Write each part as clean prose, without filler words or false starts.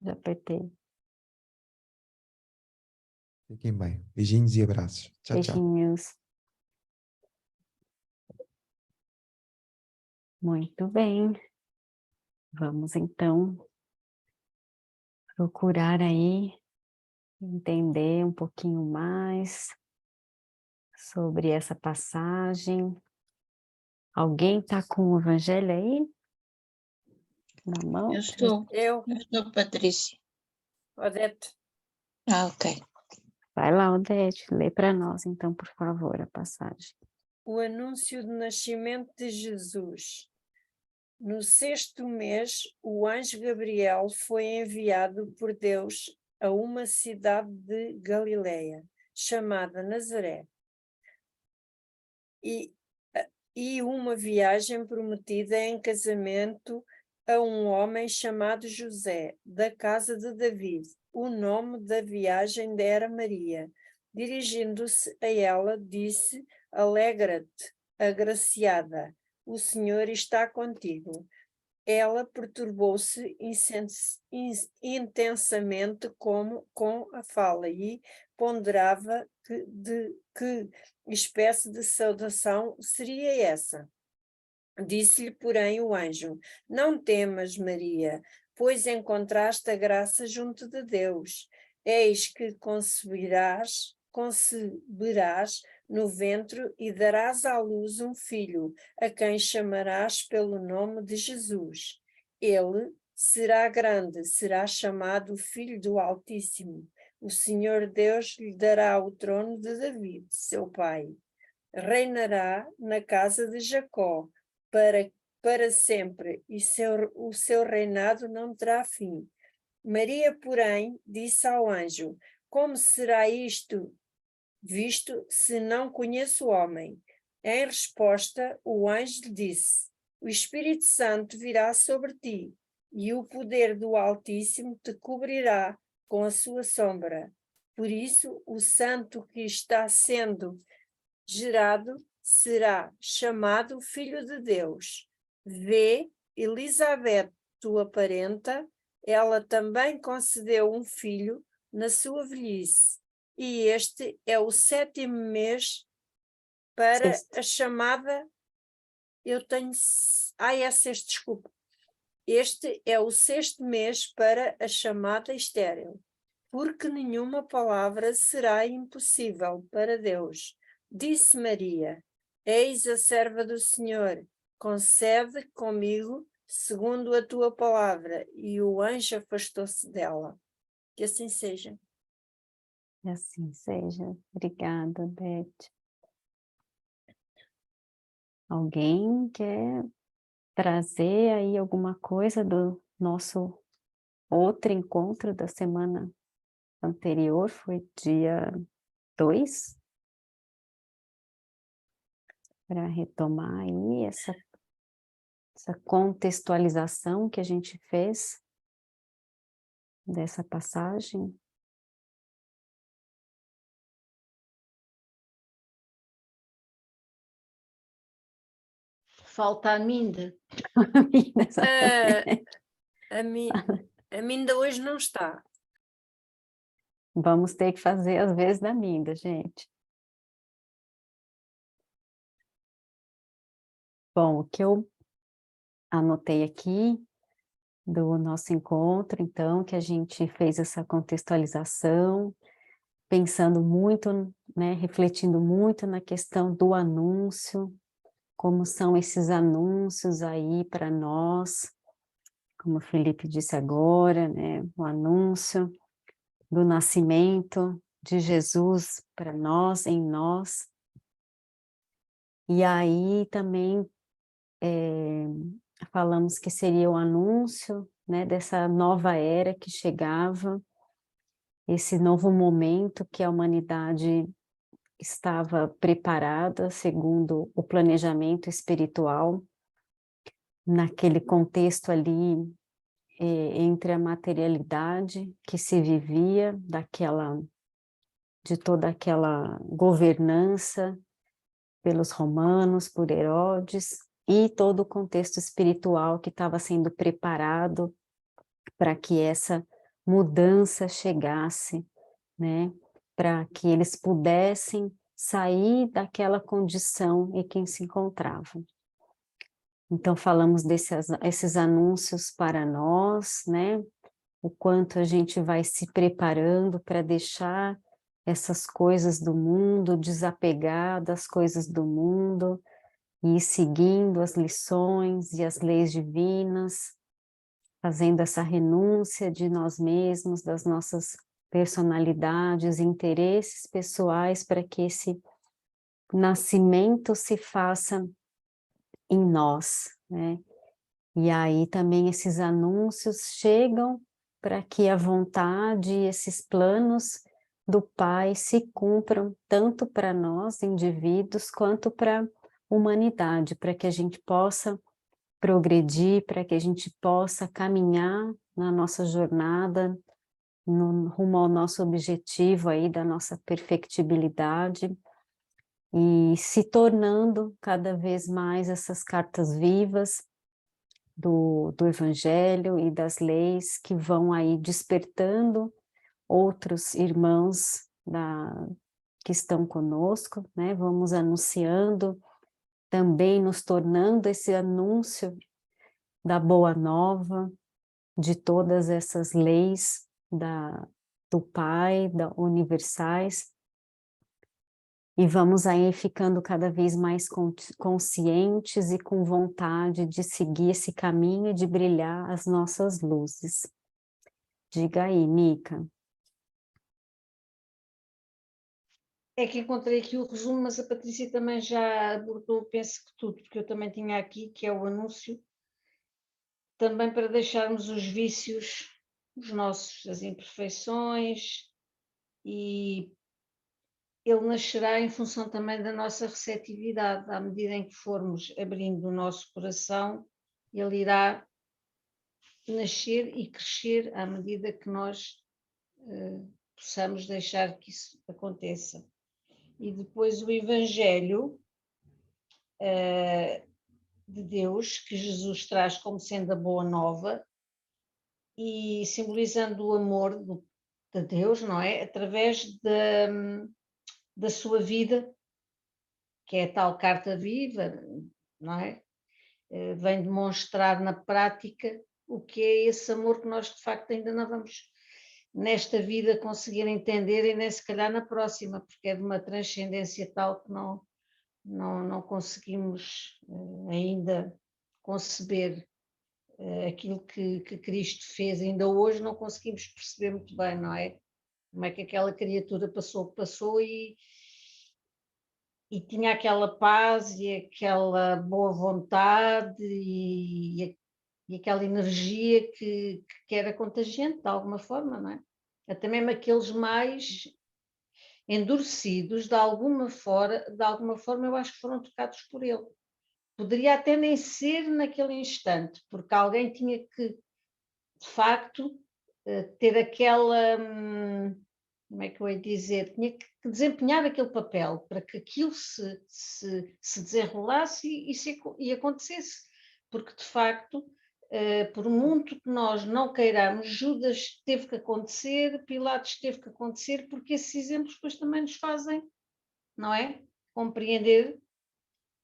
Já apertei. Fiquem bem. Beijinhos e abraços. Tchau, tchau. Beijinhos. Muito bem. Vamos então procurar aí entender um pouquinho mais sobre essa passagem. Alguém está com o evangelho aí na mão? Eu estou, Patrícia. Odete. Ok. Vai lá, Odete, lê para nós então, por favor, a passagem. O anúncio do nascimento de Jesus. No 6º mês, o anjo Gabriel foi enviado por Deus a uma cidade de Galileia, chamada Nazaré, e uma viagem prometida em casamento a um homem chamado José, da casa de David. O nome da viagem era Maria. Dirigindo-se a ela, disse: Alegra-te, agraciada, o Senhor está contigo. Ela perturbou-se intensamente com a fala e ponderava que espécie de saudação seria essa. Disse-lhe, porém, o anjo: Não temas, Maria, pois encontraste a graça junto de Deus. Eis que conceberás no ventre e darás à luz um filho, a quem chamarás pelo nome de Jesus. Ele será grande, será chamado Filho do Altíssimo. O Senhor Deus lhe dará o trono de David, seu pai. Reinará na casa de Jacó para sempre, e o seu reinado não terá fim. Maria, porém, disse ao anjo: Como será isto visto se não conheço o homem? Em resposta, o anjo lhe disse: O Espírito Santo virá sobre ti, e o poder do Altíssimo te cobrirá com a sua sombra. Por isso, o santo que está sendo gerado será chamado Filho de Deus. Vê, Elizabeth, tua parenta, ela também concedeu um filho na sua velhice, e este é o 7º mês para a chamada. Desculpa. Este é o 6º mês para a chamada estéril, porque nenhuma palavra será impossível para Deus. Disse Maria: Eis a serva do Senhor, concede comigo segundo a tua palavra. E o anjo afastou-se dela. Que assim seja. Que assim seja. Obrigada, Beth. Alguém quer trazer aí alguma coisa do nosso outro encontro da semana anterior? Foi dia 2? Para retomar aí essa contextualização que a gente fez dessa passagem. Falta a Minda. A Minda hoje não está. Vamos ter que fazer às vezes da Minda, gente. Bom, o que eu anotei aqui do nosso encontro, então, que a gente fez essa contextualização, pensando muito, né, refletindo muito na questão do anúncio, como são esses anúncios aí para nós, como o Felipe disse agora, né, o anúncio do nascimento de Jesus para nós, em nós. E aí também falamos que seria o anúncio, né, dessa nova era que chegava, esse novo momento que a humanidade estava preparada, segundo o planejamento espiritual, naquele contexto ali, entre a materialidade que se vivia, de toda aquela governança pelos romanos, por Herodes, e todo o contexto espiritual que estava sendo preparado para que essa mudança chegasse, né? Para que eles pudessem sair daquela condição em que se encontravam. Então, falamos esses anúncios para nós, né? O quanto a gente vai se preparando para deixar essas coisas do mundo, desapegar das coisas do mundo, e ir seguindo as lições e as leis divinas, fazendo essa renúncia de nós mesmos, das nossas personalidades, interesses pessoais, para que esse nascimento se faça em nós, né? E aí também esses anúncios chegam para que a vontade e esses planos do Pai se cumpram tanto para nós, indivíduos, quanto para a humanidade, para que a gente possa progredir, para que a gente possa caminhar na nossa jornada, rumo ao nosso objetivo aí da nossa perfectibilidade, e se tornando cada vez mais essas cartas vivas do Evangelho e das leis que vão aí despertando outros irmãos que estão conosco, né? Vamos anunciando, também nos tornando esse anúncio da boa nova, de todas essas leis do Pai, universais, e vamos aí ficando cada vez mais conscientes e com vontade de seguir esse caminho e de brilhar as nossas luzes. Diga aí, Nica. É que encontrei aqui o resumo, mas a Patrícia também já abordou, penso que tudo, porque eu também tinha aqui, que é o anúncio, também para deixarmos os vícios, os nossos, as imperfeições, e ele nascerá em função também da nossa receptividade. À medida em que formos abrindo o nosso coração, ele irá nascer e crescer à medida que nós possamos deixar que isso aconteça. E depois o Evangelho de Deus, que Jesus traz como sendo a boa nova, e simbolizando o amor de Deus, não é? Através da sua vida, que é a tal carta viva, não é? Vem demonstrar na prática o que é esse amor que nós de facto ainda não vamos nesta vida conseguir entender, e nem se calhar na próxima, porque é de uma transcendência tal que não conseguimos ainda conceber aquilo que Cristo fez. Ainda hoje não conseguimos perceber muito bem, não é? Como é que aquela criatura passou o que passou e tinha aquela paz e aquela boa vontade e aquela energia que era contagiante de alguma forma, não é? Até mesmo aqueles mais endurecidos, de alguma forma eu acho que foram tocados por ele. Poderia até nem ser naquele instante, porque alguém tinha que, de facto, ter aquela, como é que eu ia dizer, tinha que desempenhar aquele papel para que aquilo se desenrolasse e acontecesse, porque de facto, por muito que nós não queiramos, Judas teve que acontecer, Pilatos teve que acontecer, porque esses exemplos depois também nos fazem, não é? Compreender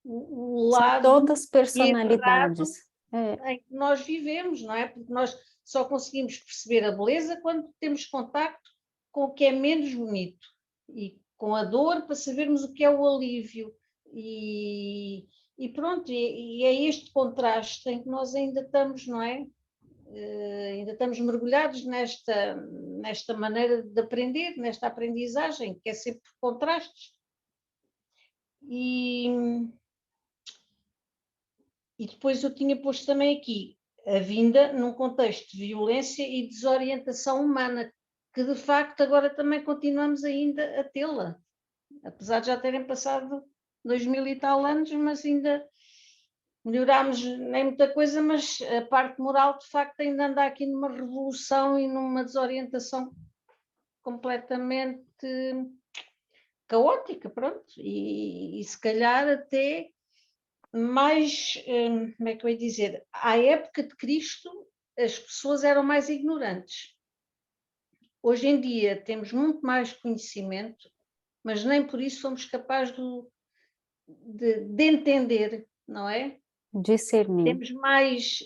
o lado Todas errado personalidades. em que nós vivemos, não é? Porque nós só conseguimos perceber a beleza quando temos contacto com o que é menos bonito e com a dor, para sabermos o que é o alívio. E pronto, e é este contraste em que nós ainda estamos, não é? Ainda estamos mergulhados nesta maneira de aprender, nesta aprendizagem, que é sempre por contrastes. E depois eu tinha posto também aqui a vinda num contexto de violência e desorientação humana, que de facto agora também continuamos ainda a tê-la, apesar de já terem passado 2000 e tal anos, mas ainda melhorámos nem muita coisa, mas a parte moral de facto ainda anda aqui numa revolução e numa desorientação completamente caótica, pronto, e se calhar até mais, como é que eu ia dizer, à época de Cristo as pessoas eram mais ignorantes, Hoje em dia temos muito mais conhecimento, mas nem por isso somos capazes de entender, não é? Discernir. Temos mais,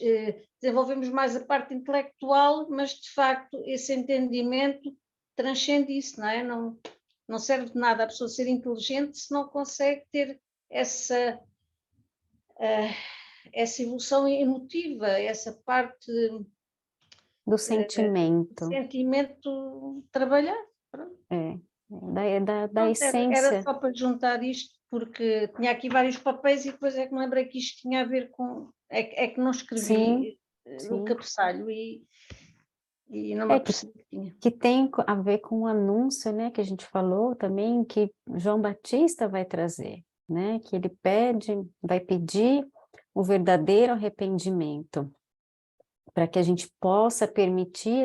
desenvolvemos mais a parte intelectual, mas de facto esse entendimento transcende isso, não é? Não serve de nada a pessoa ser inteligente se não consegue ter essa, essa evolução emotiva, essa parte Do de sentimento. sentimento trabalhar. Pronto. Da Pronto, era essência. só para juntar isto, porque tinha aqui vários papéis e depois é que me lembrei que isto tinha a ver com. É que não Sim, escrevi no sim. cabeçalho e não me É que, apercebi que tinha. que tem a ver com o anúncio, né, que a gente falou também, que João Batista vai trazer, né, que ele vai pedir o verdadeiro arrependimento, para que a gente possa permitir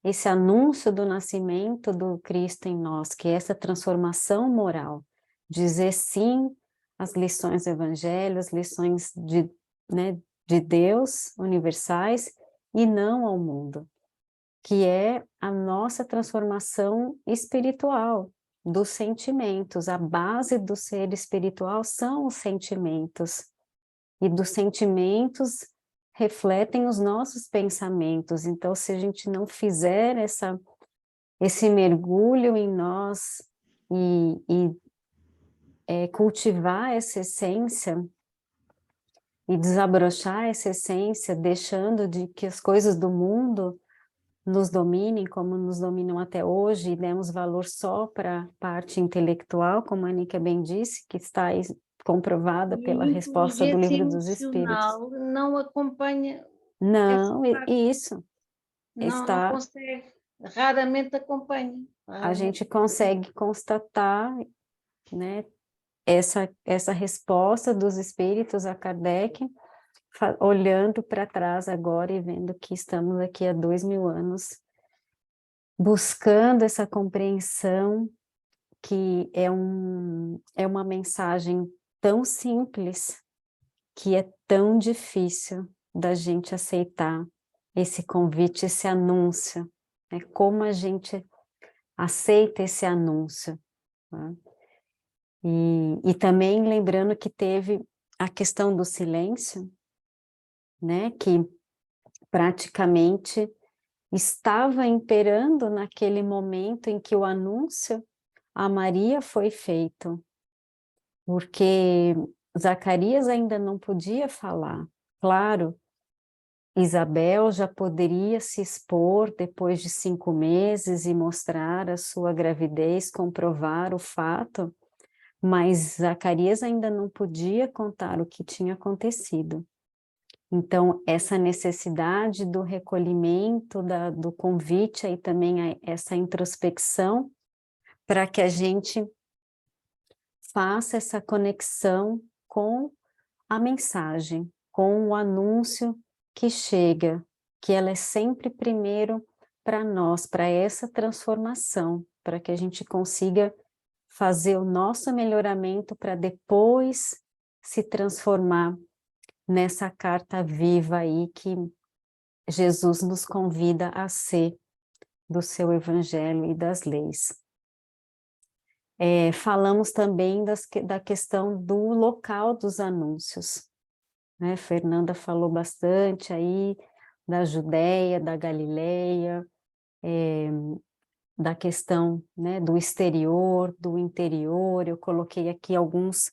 esse anúncio do nascimento do Cristo em nós, que é essa transformação moral, dizer sim às lições do Evangelho, às lições né, de Deus universais e não ao mundo, que é a nossa transformação espiritual, dos sentimentos. A base do ser espiritual são os sentimentos, e dos sentimentos refletem os nossos pensamentos. Então, se a gente não fizer esse mergulho em nós e cultivar essa essência e desabrochar essa essência, deixando de que as coisas do mundo nos dominem, como nos dominam até hoje, e demos valor só para a parte intelectual, como a Anica bem disse, que está aí comprovada E a pela resposta do inteligência Livro dos Espíritos. emocional não acompanha essa Não, parte, isso não está, consegue, raramente acompanha. a Raramente gente acompanha. consegue constatar, né, essa resposta dos espíritos a Kardec, olhando para trás agora e vendo que estamos aqui há 2000 anos, buscando essa compreensão, que é uma mensagem tão simples, que é tão difícil da gente aceitar esse convite, esse anúncio, né? Como a gente aceita esse anúncio, né? E também lembrando que teve a questão do silêncio, né? Que praticamente estava imperando naquele momento em que o anúncio a Maria foi feito, porque Zacarias ainda não podia falar. Claro, Isabel já poderia se expor depois de 5 meses e mostrar a sua gravidez, comprovar o fato, mas Zacarias ainda não podia contar o que tinha acontecido. Então, essa necessidade do recolhimento, do convite, aí também essa introspecção, para que a gente faça essa conexão com a mensagem, com o anúncio que chega, que ela é sempre primeiro para nós, para essa transformação, para que a gente consiga fazer o nosso melhoramento para depois se transformar nessa carta viva aí que Jesus nos convida a ser do seu evangelho e das leis. Falamos também da questão do local dos anúncios, né? Fernanda falou bastante aí da Judéia, da Galileia, da questão, né, do exterior, do interior. Eu coloquei aqui alguns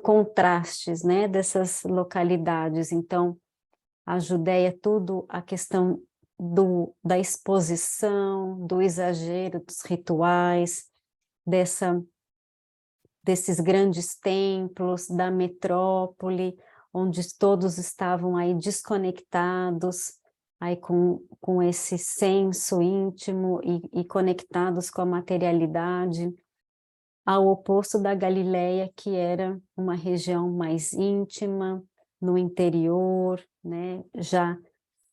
contrastes, né, dessas localidades. Então, a Judéia, tudo a questão da exposição, do exagero dos rituais, desses grandes templos, da metrópole, onde todos estavam aí desconectados, aí com esse senso íntimo e conectados com a materialidade, ao oposto da Galileia, que era uma região mais íntima, no interior, né? Já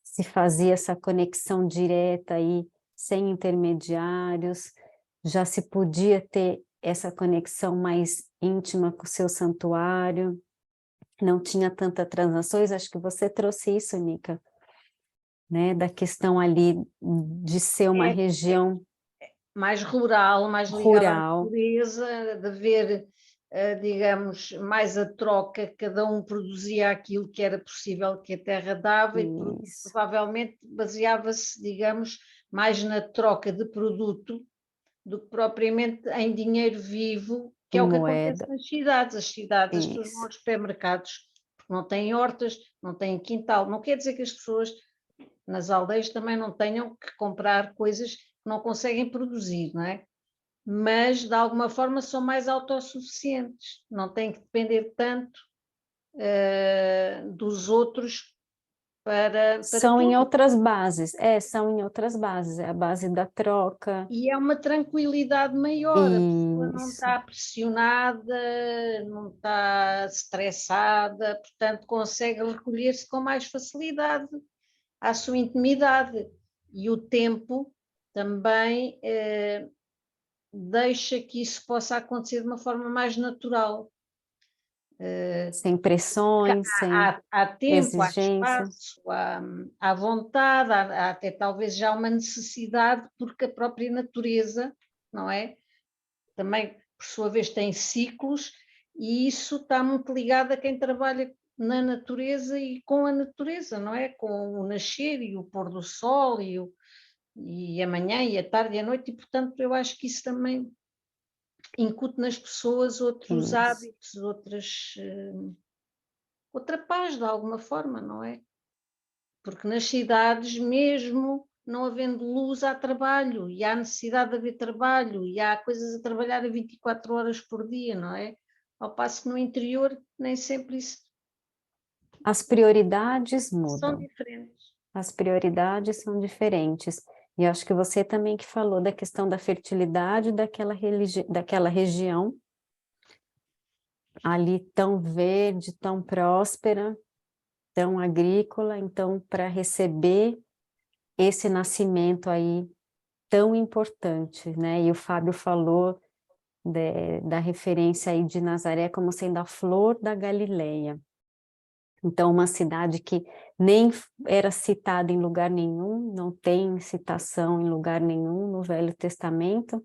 se fazia essa conexão direta aí, sem intermediários, já se podia ter essa conexão mais íntima com o seu santuário, não tinha tanta transações. Acho que você trouxe isso, Nica, né, da questão ali de ser uma região mais rural, mais ligada à rural. natureza, de haver, digamos, mais a troca, cada um produzia aquilo que era possível que a terra dava e Isso. provavelmente baseava-se, digamos, mais na troca de produto do que propriamente em dinheiro vivo, que é o que acontece Moeda. nas cidades. As cidades, as pessoas vão Isso. aos supermercados porque não têm hortas, não têm quintal. Não quer dizer que as pessoas nas aldeias também não tenham que comprar coisas que não conseguem produzir, não é? Mas de alguma forma são mais autossuficientes, não têm que depender tanto dos outros para São em tudo. outras bases, são em outras bases, é a base da troca. E é uma tranquilidade maior, a pessoa não Isso. está pressionada, não está estressada, portanto consegue recolher-se com mais facilidade à sua intimidade. E o tempo também deixa que isso possa acontecer de uma forma mais natural. Sem pressões, sem Há tempo, há exigência. espaço, há vontade, há até talvez já uma necessidade, porque a própria natureza, não é? Também, por sua vez, tem ciclos, e isso está muito ligado a quem trabalha na natureza e com a natureza, não é? Com o nascer e o pôr do sol e a manhã e a tarde e a noite, e portanto eu acho que isso também incute nas pessoas outros Isso. hábitos, outra paz de alguma forma, não é? Porque nas cidades, mesmo não havendo luz, há trabalho, e há necessidade de haver trabalho, e há coisas a trabalhar a 24 horas por dia, não é? Ao passo que no interior nem sempre isso As prioridades são mudam, diferentes. as prioridades são diferentes. E acho que você também que falou da questão da fertilidade daquela região, ali tão verde, tão próspera, tão agrícola, então para receber esse nascimento aí tão importante, né? E o Fábio falou da referência aí de Nazaré como sendo a flor da Galileia. Então, uma cidade que nem era citada em lugar nenhum, não tem citação em lugar nenhum no Velho Testamento.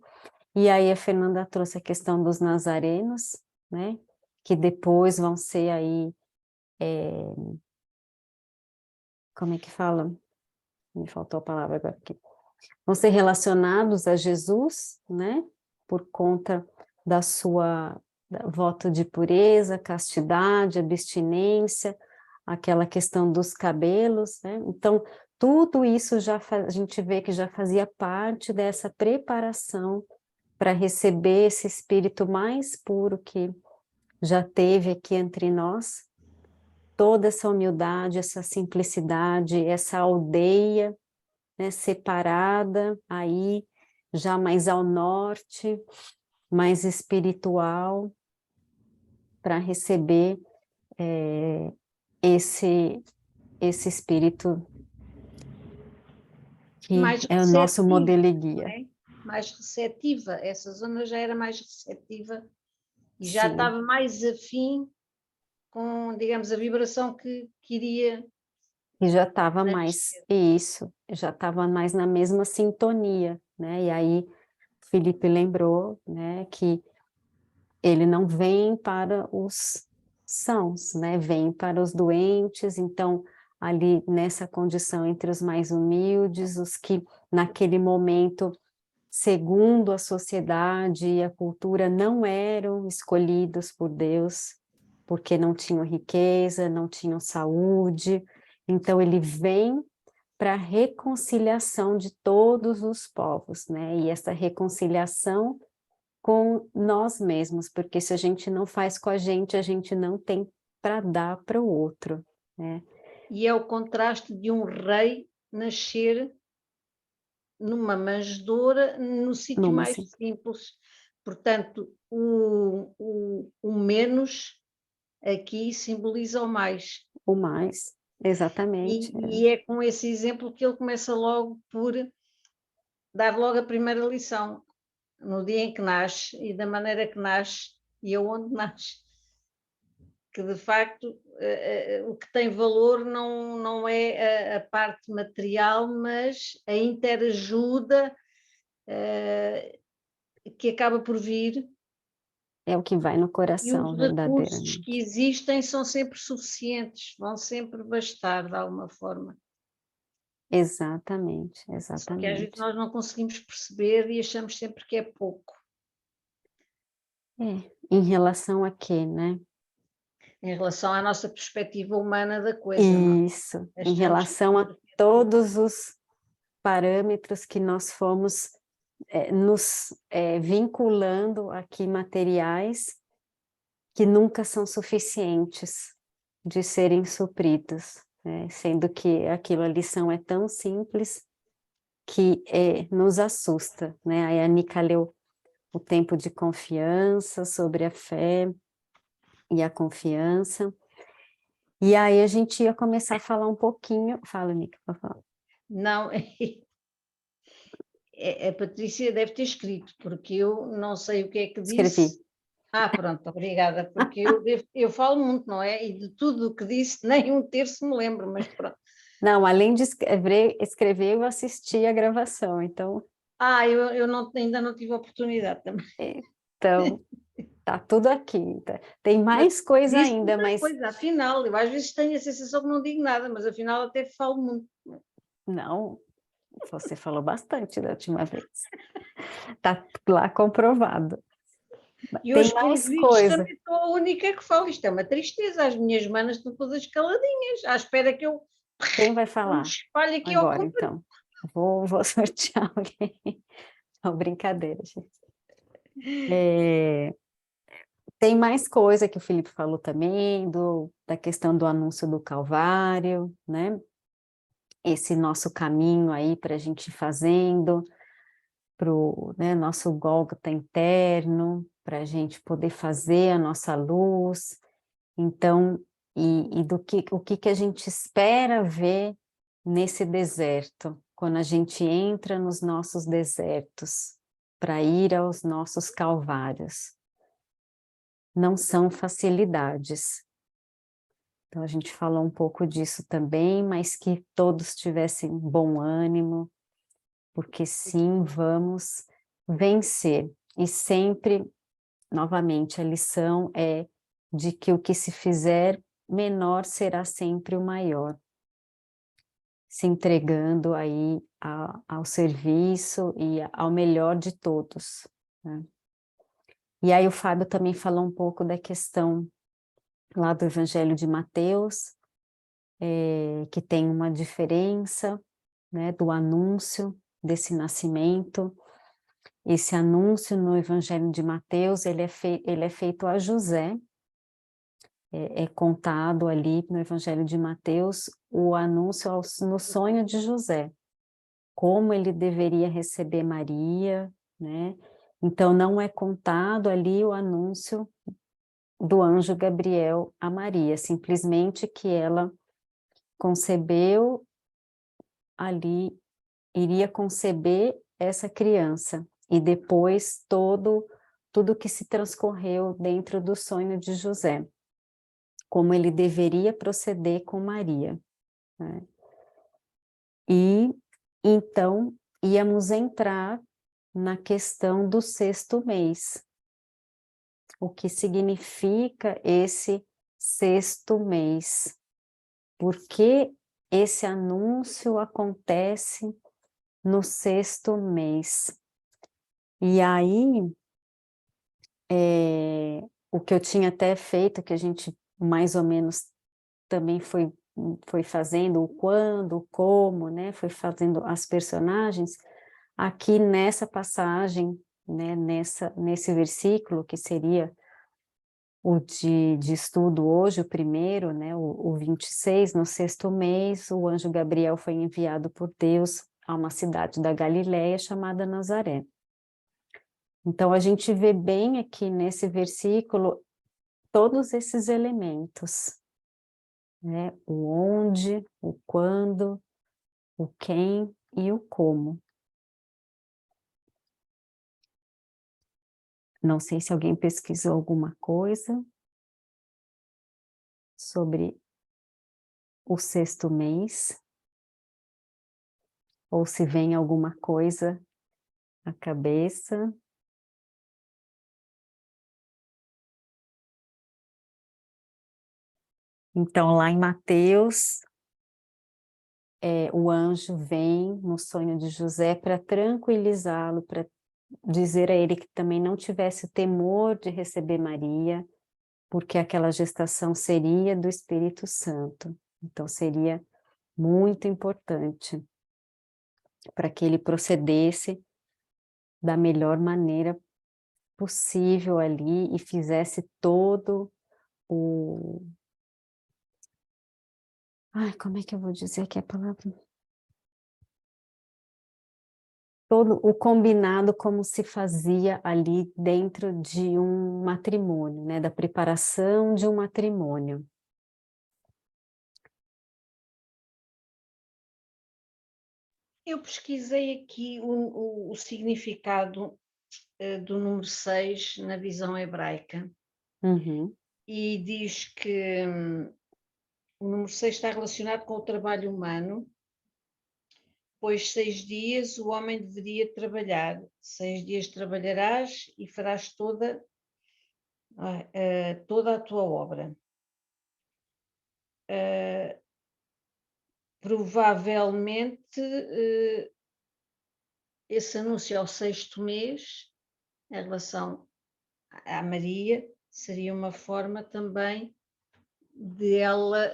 E aí a Fernanda trouxe a questão dos nazarenos, né? Que depois vão ser aí, como é que fala? Me faltou a palavra agora aqui. Vão ser relacionados a Jesus, né? Por conta da sua voto de pureza, castidade, abstinência, aquela questão dos cabelos, né? Então, tudo isso a gente vê que já fazia parte dessa preparação para receber esse espírito mais puro que já teve aqui entre nós, toda essa humildade, essa simplicidade, essa aldeia, né, separada, aí já mais ao norte, mais espiritual, para receber esse espírito que Mais é o nosso receptiva, modelo e não guia. é? Mais receptiva, essa zona já era mais receptiva e já Sim, estava mais afim com, digamos, a vibração que queria e já estava mais, nascer. isso, já estava mais na mesma sintonia, né? E aí Felipe lembrou, né, que ele não vem para os sãos, né? Vem para os doentes, então ali nessa condição entre os mais humildes, os que naquele momento, segundo a sociedade e a cultura, não eram escolhidos por Deus, porque não tinham riqueza, não tinham saúde, então ele vem para a reconciliação de todos os povos, né? E essa reconciliação com nós mesmos, porque se a gente não faz com a gente não tem para dar para o outro, né? E é o contraste de um rei nascer numa manjedoura, no sítio Numa mais assim, simples. Portanto, o menos aqui simboliza o mais. o mais, exatamente. E é com esse exemplo que ele começa logo por dar logo a primeira lição, no dia em que nasce e da maneira que nasce e aonde nasce. que de facto o que tem valor não é a parte material, mas a interajuda que acaba por vir, É o que vai no e coração, os recursos que verdadeiramente. existem são sempre suficientes, vão sempre bastar de alguma forma. Exatamente, Só que às vezes exatamente. nós não conseguimos perceber e achamos sempre que é pouco. Em relação a quê, né? Em relação à nossa perspectiva humana da coisa, não Isso, é? em Achamos relação a que todos os parâmetros que nós fomos nos vinculando aqui, materiais, que nunca são suficientes de serem supridos, né? Sendo que aquilo, a lição é tão simples que nos assusta, né? Aí a Nica leu o tempo de confiança, sobre a fé e a confiança, e aí a gente ia começar a falar um pouquinho, fala, Nica, pode falar. não, a Patrícia deve ter escrito, porque eu não sei o que é que Escrevi. disse. Pronto, obrigada, porque eu falo muito, não é? E de tudo o que disse, nem um terço me lembro, mas pronto. Não, além de escrever, eu assisti a gravação, então... Eu ainda não tive a oportunidade também. Então, tá tudo aqui. Tem mais coisa Disse ainda, muita mas... coisa, afinal, eu às vezes tenho a sensação que não digo nada, mas afinal até falo muito. Não, você falou bastante da última vez. Tá lá comprovado. E Tem hoje, pelos mais vistos, coisa. também sou a única que falo. Isto é uma tristeza, as minhas manas estão todas caladinhas, à espera que eu Quem vai me falar espalhe aqui ao agora, comprido. então? Vou sortear alguém. Não, brincadeira, gente. Tem mais coisa que o Felipe falou também, da questão do anúncio do Calvário, né? Esse nosso caminho aí para a gente ir fazendo, para o nosso Gólgota interno, para a gente poder fazer a nossa luz. Então, e o que a gente espera ver nesse deserto, quando a gente entra nos nossos desertos, para ir aos nossos calvários. Não são facilidades. Então, a gente falou um pouco disso também, mas que todos tivessem bom ânimo, porque sim, vamos vencer. E sempre, novamente, a lição é de que o que se fizer, menor será sempre o maior. Se entregando aí ao serviço e ao melhor de todos, né? E aí o Fábio também falou um pouco da questão lá do Evangelho de Mateus, que tem uma diferença, né, do anúncio desse nascimento. Esse anúncio no Evangelho de Mateus, ele é feito a José, é contado ali no Evangelho de Mateus o anúncio no sonho de José, como ele deveria receber Maria, né? Então não é contado ali o anúncio do anjo Gabriel a Maria, simplesmente que ela concebeu ali, iria conceber essa criança, e depois tudo que se transcorreu dentro do sonho de José, como ele deveria proceder com Maria, né? E então íamos entrar na questão do 6º mês. O que significa esse 6º mês? Por que esse anúncio acontece no 6º mês? E aí, o que eu tinha até feito, que a gente mais ou menos também foi fazendo o quando, o como, né? Foi fazendo as personagens. Aqui nessa passagem, né? Nesse versículo, que seria o de estudo hoje, o primeiro, né? O 26, no 6º mês, o anjo Gabriel foi enviado por Deus a uma cidade da Galileia chamada Nazaré. Então, a gente vê bem aqui nesse versículo todos esses elementos, né? O onde, o quando, o quem e o como. Não sei se alguém pesquisou alguma coisa. sobre o 6º mês, ou se vem alguma coisa à cabeça. Então, lá em Mateus, o anjo vem no sonho de José para tranquilizá-lo, para dizer a ele que também não tivesse o temor de receber Maria, porque aquela gestação seria do Espírito Santo. Então, seria muito importante para que ele procedesse da melhor maneira possível ali e fizesse todo o... Ai, como é que eu vou dizer aqui a palavra? Todo o combinado como se fazia ali dentro de um matrimônio, né? Da preparação de um matrimônio. Eu pesquisei aqui o significado do número 6 na visão hebraica Uhum. e diz que o número 6 está relacionado com o trabalho humano, pois 6 dias o homem deveria trabalhar, 6 dias trabalharás e farás toda a tua obra. Provavelmente esse anúncio ao 6º mês, em relação à Maria, seria uma forma também de ela,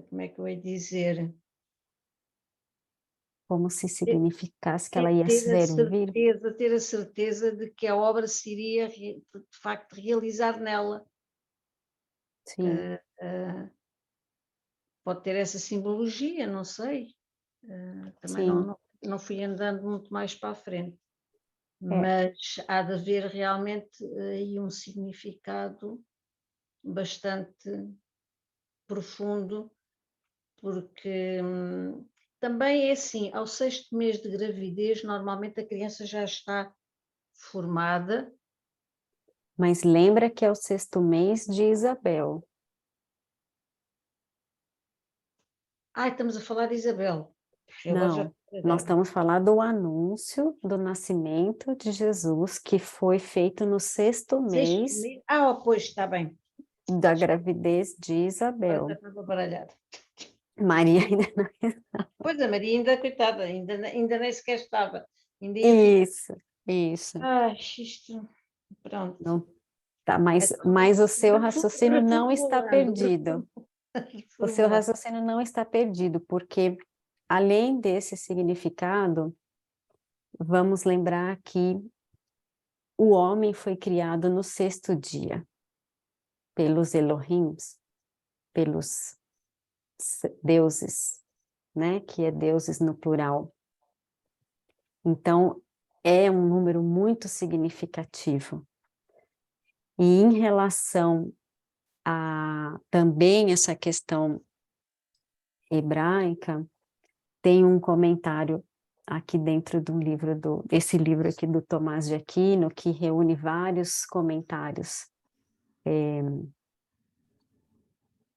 como é que eu ia dizer? Como se significasse que ela ia servir. Ter a certeza de que a obra se iria de facto realizar nela. Sim. Pode ter essa simbologia, não sei. Também Sim. não fui andando muito mais para a frente. É. Mas há de haver realmente aí um significado bastante profundo, porque também é assim, ao 6º mês de gravidez, normalmente a criança já está formada. Mas lembra que é o 6º mês de Isabel. Estamos a falar de Isabel. Não, nós estamos falando do anúncio do nascimento de Jesus, que foi feito no 6º mês pois, está bem. da gravidez de Isabel. Agora estava baralhada. Maria ainda não estava. Pois, a Maria ainda, coitada, ainda nem sequer estava. Ainda ia Isso. Isto, pronto. Não, tá, mas o seu raciocínio não está perdido. O seu raciocínio não está perdido, porque além desse significado, vamos lembrar que o homem foi criado no 6º dia, pelos Elohims, pelos deuses, né? Que é deuses no plural. Então, é um número muito significativo. E em relação a também essa questão hebraica, tem um comentário aqui dentro do livro esse livro aqui do Tomás de Aquino, que reúne vários comentários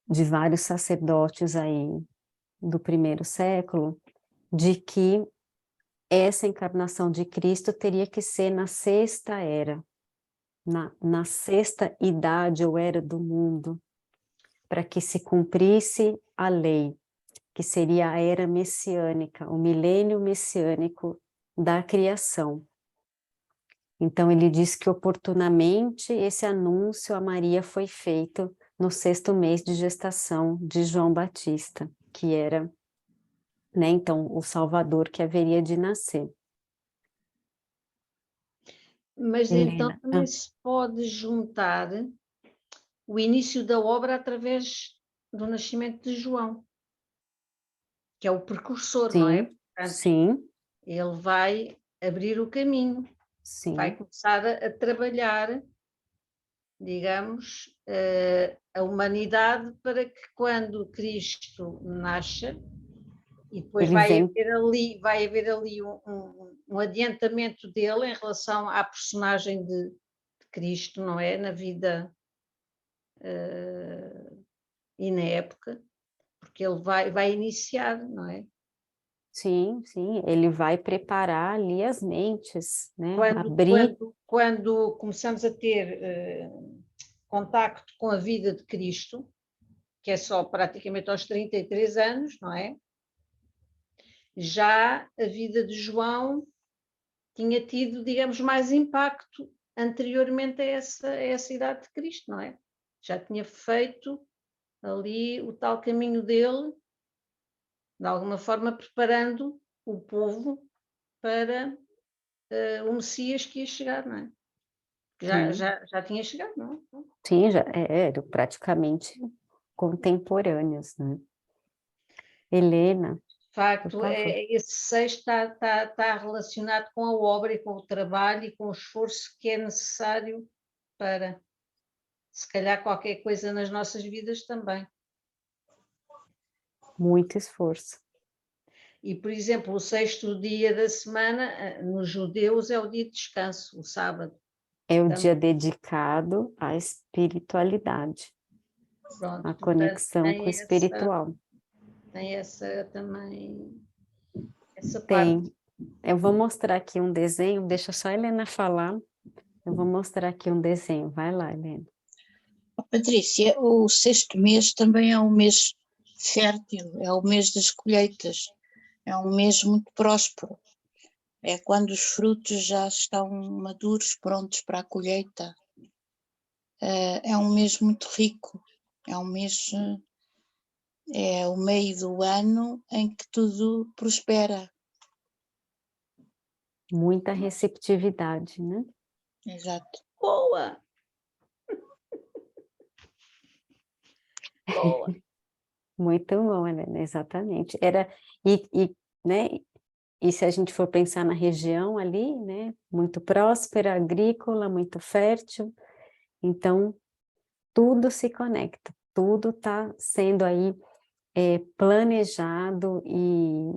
de vários sacerdotes aí do 1º século, de que essa encarnação de Cristo teria que ser na 6ª era, na 6ª idade ou era do mundo, para que se cumprisse a lei, que seria a era messiânica, o milênio messiânico da criação. Então ele diz que oportunamente esse anúncio a Maria foi feito no 6º mês de gestação de João Batista, que era, né, então, o Salvador que haveria de nascer. Mas Helena. então também se pode juntar o início da obra através do nascimento de João, que é o precursor, não é? Portanto, Sim. ele vai abrir o caminho, vai Sim. começar a trabalhar, digamos, a humanidade para que quando Cristo nasça, e depois Ele vem. vai haver ali um adiantamento dele em relação à personagem de Cristo, não é? Na vida e na época, porque ele vai iniciar, não é? Sim, sim, ele vai preparar ali as mentes, né? Quando, Abrir, quando começamos a ter contacto com a vida de Cristo, que é só praticamente aos 33 anos, não é? Já a vida de João tinha tido, digamos, mais impacto anteriormente a essa idade de Cristo, não é? Já tinha feito ali o tal caminho dele, de alguma forma preparando o povo para o Messias que ia chegar, não é? Já tinha chegado, não é? sim, já eram praticamente contemporâneos, né? Helena, De facto, por favor. esse 6 está relacionado com a obra e com o trabalho e com o esforço que é necessário para, se calhar, qualquer coisa nas nossas vidas também. Muito esforço. E, por exemplo, o 6º dia da semana, nos judeus, é o dia de descanso, o sábado. É o Também. dia dedicado à espiritualidade, Pronto, à portanto, conexão com o espiritual. Tem essa também, essa Tem. parte. Eu vou mostrar aqui um desenho, deixa só a Helena falar. Eu vou mostrar aqui um desenho. Vai lá, Helena. Patrícia, o 6º mês também é um mês fértil, é o mês das colheitas, é um mês muito próspero. É quando os frutos já estão maduros, prontos para a colheita. É um mês muito rico, é um mês, é o meio do ano em que tudo prospera. Muita receptividade, né? Exato. Boa! Boa! Muito bom, Helena, exatamente. Né, e se a gente for pensar na região ali, né, muito próspera, agrícola, muito fértil, então tudo se conecta, tudo está sendo aí planejado e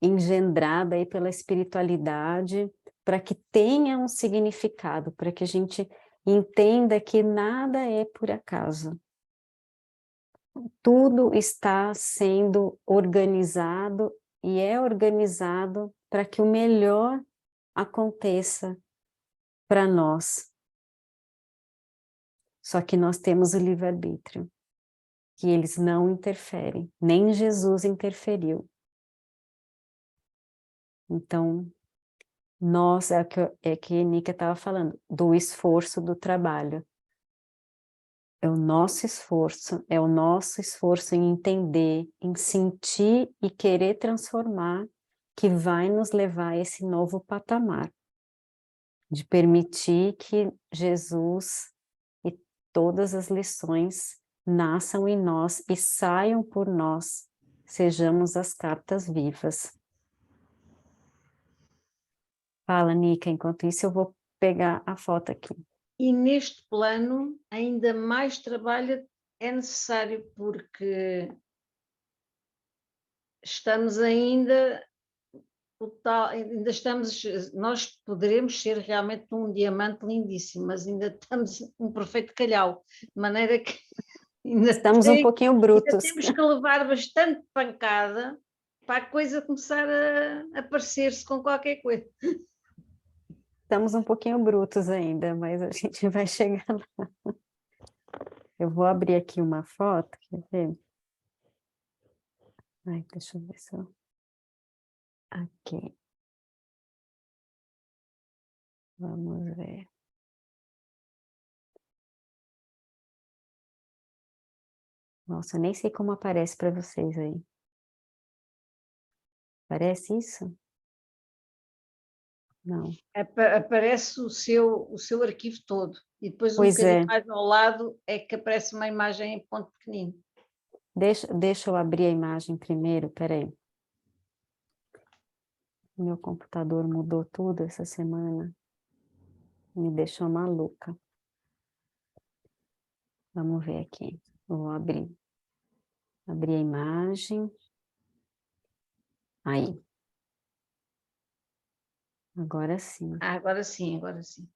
engendrado aí pela espiritualidade para que tenha um significado, para que a gente entenda que nada é por acaso. Tudo está sendo organizado e é organizado para que o melhor aconteça para nós. Só que nós temos o livre-arbítrio, que eles não interferem, nem Jesus interferiu. Então, nós, é que a Nica estava falando, do esforço do trabalho. É o nosso esforço em entender, em sentir e querer transformar, que vai nos levar a esse novo patamar, de permitir que Jesus e todas as lições nasçam em nós e saiam por nós, sejamos as cartas vivas. Fala, Nica, enquanto isso eu vou pegar a foto aqui. E neste plano, ainda mais trabalho é necessário, porque estamos ainda, nós poderemos ser realmente um diamante lindíssimo, mas ainda estamos um perfeito calhau, de maneira que Estamos um pouquinho ainda brutos. temos que levar bastante pancada para a coisa começar a parecer-se com qualquer coisa. Estamos um pouquinho brutos ainda, mas a gente vai chegar lá. Eu vou abrir aqui uma foto, quer ver? Ai, deixa eu ver se eu... Aqui. Vamos ver. Nossa, eu nem sei como aparece para vocês aí. Parece isso? Não. Aparece o seu arquivo todo, e depois um Pois bocadinho é. mais ao lado é que aparece uma imagem em ponto pequenino. Deixa eu abrir a imagem primeiro, peraí. Meu computador mudou tudo essa semana. Me deixou maluca. Vamos ver aqui. Vou abrir. Abrir a imagem. Aí. Agora sim. Agora sim, agora sim.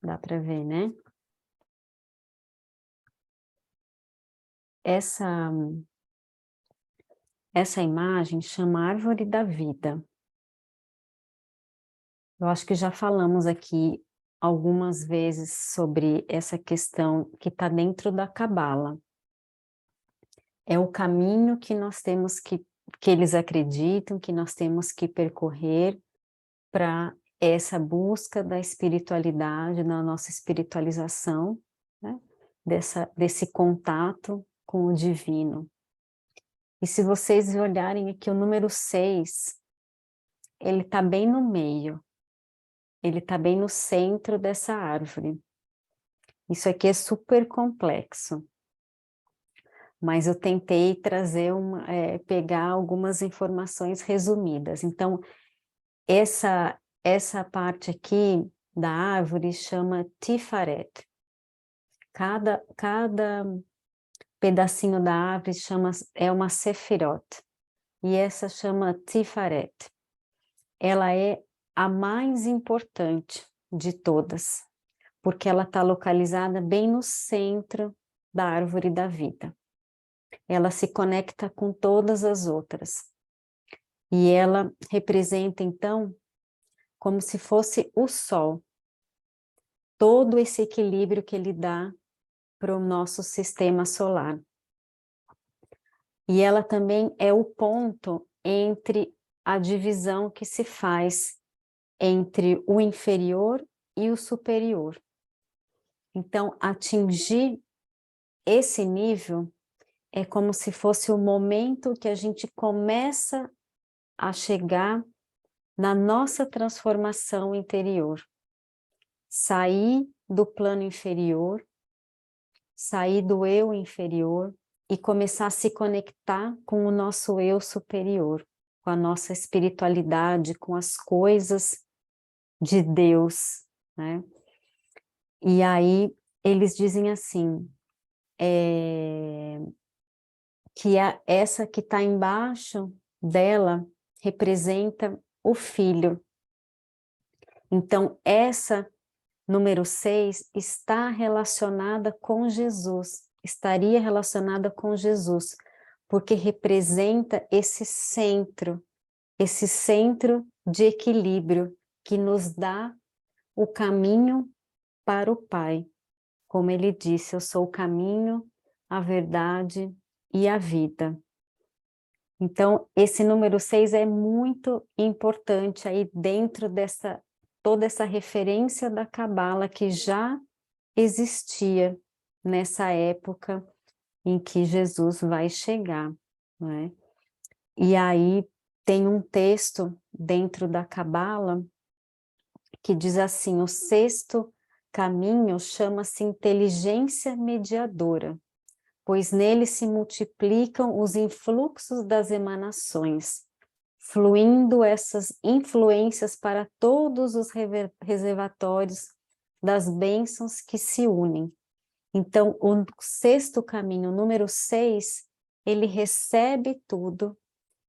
Dá para ver, né? essa imagem chama Árvore da Vida. Eu acho que já falamos aqui algumas vezes sobre essa questão que está dentro da Cabala. É o caminho que nós temos que eles acreditam, que nós temos que percorrer para essa busca da espiritualidade, da nossa espiritualização, né? Desse contato com o divino. E se vocês olharem aqui o número 6, ele está bem no meio, ele está bem no centro dessa árvore. Isso aqui é super complexo, mas eu tentei trazer pegar algumas informações resumidas. Então, essa parte aqui da árvore chama Tifaret. Cada pedacinho da árvore é uma Sefirot, e essa chama Tifaret. Ela é a mais importante de todas, porque ela está localizada bem no centro da árvore da vida. Ela se conecta com todas as outras. E ela representa, então, como se fosse o Sol. Todo esse equilíbrio que ele dá para o nosso sistema solar. E ela também é o ponto entre a divisão que se faz entre o inferior e o superior. Então, atingir esse nível é como se fosse o momento que a gente começa a chegar na nossa transformação interior. Sair do plano inferior, sair do eu inferior e começar a se conectar com o nosso eu superior, com a nossa espiritualidade, com as coisas de Deus, né? E aí eles dizem assim, que essa que está embaixo dela representa o filho. Então, essa número 6 está relacionada com Jesus, estaria relacionada com Jesus, porque representa esse centro de equilíbrio que nos dá o caminho para o Pai. Como ele disse, eu sou o caminho, a verdade e a vida. Então, esse número 6 é muito importante aí dentro toda essa referência da Cabala que já existia nessa época em que Jesus vai chegar, não é? E aí tem um texto dentro da Cabala que diz assim, o 6º caminho chama-se inteligência mediadora, pois nele se multiplicam os influxos das emanações, fluindo essas influências para todos os reservatórios das bênçãos que se unem. Então, o 6º caminho, número 6, ele recebe tudo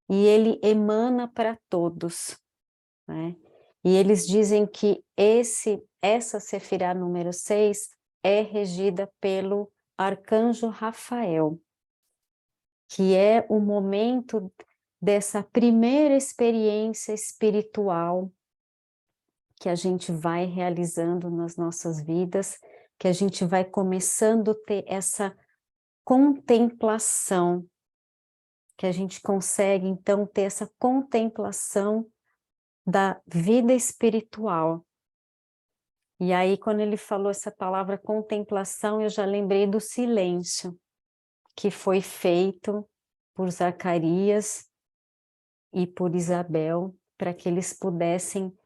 e ele emana para todos, né? E eles dizem que essa Sefirá número 6 é regida pelo Arcanjo Rafael, que é o momento dessa primeira experiência espiritual que a gente vai realizando nas nossas vidas, que a gente vai começando a ter essa contemplação, que a gente consegue, então, ter essa contemplação da vida espiritual. E aí, quando ele falou essa palavra contemplação, eu já lembrei do silêncio que foi feito por Zacarias e por Isabel, para que eles pudessem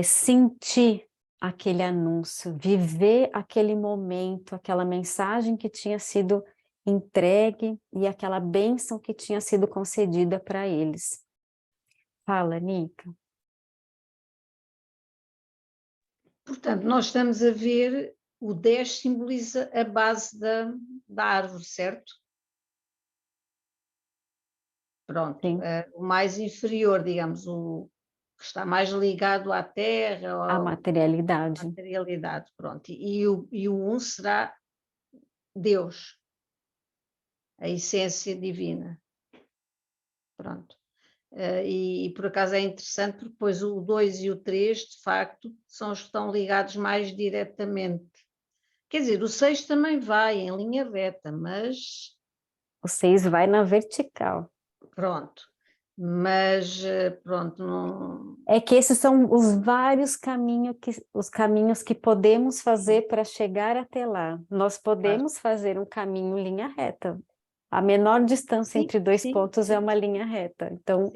sentir aquele anúncio, viver aquele momento, aquela mensagem que tinha sido entregue e aquela bênção que tinha sido concedida para eles. Fala, Nica. Portanto, nós estamos a ver, o 10 simboliza a base da árvore, certo? Pronto, o mais inferior, digamos, o que está mais ligado à terra, A materialidade. Pronto. E o 1 será Deus. a essência divina. Pronto. E por acaso é interessante, porque depois o 2 e o 3, de facto, são os que estão ligados mais diretamente. Quer dizer, o 6 também vai em linha reta, mas... O 6 vai na vertical. Pronto. Mas, pronto, não... É que esses são os vários os caminhos que podemos fazer para chegar até lá. Nós podemos fazer um caminho linha reta. A menor distância entre dois pontos é uma linha reta. Então,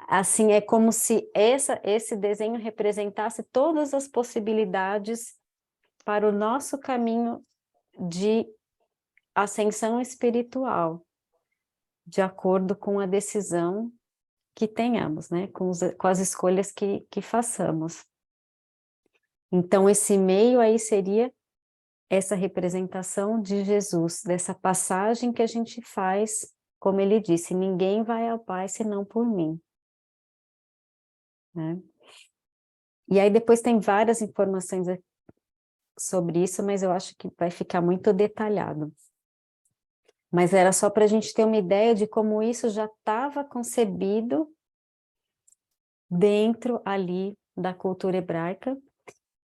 assim, é como se esse desenho representasse todas as possibilidades para o nosso caminho de ascensão espiritual, de acordo com a decisão que tenhamos, né? Com as escolhas que façamos. Então, esse meio aí seria essa representação de Jesus, dessa passagem que a gente faz, como ele disse, ninguém vai ao Pai senão por mim. Né? E aí depois tem várias informações sobre isso, mas eu acho que vai ficar muito detalhado. Mas era só para a gente ter uma ideia de como isso já estava concebido dentro ali da cultura hebraica.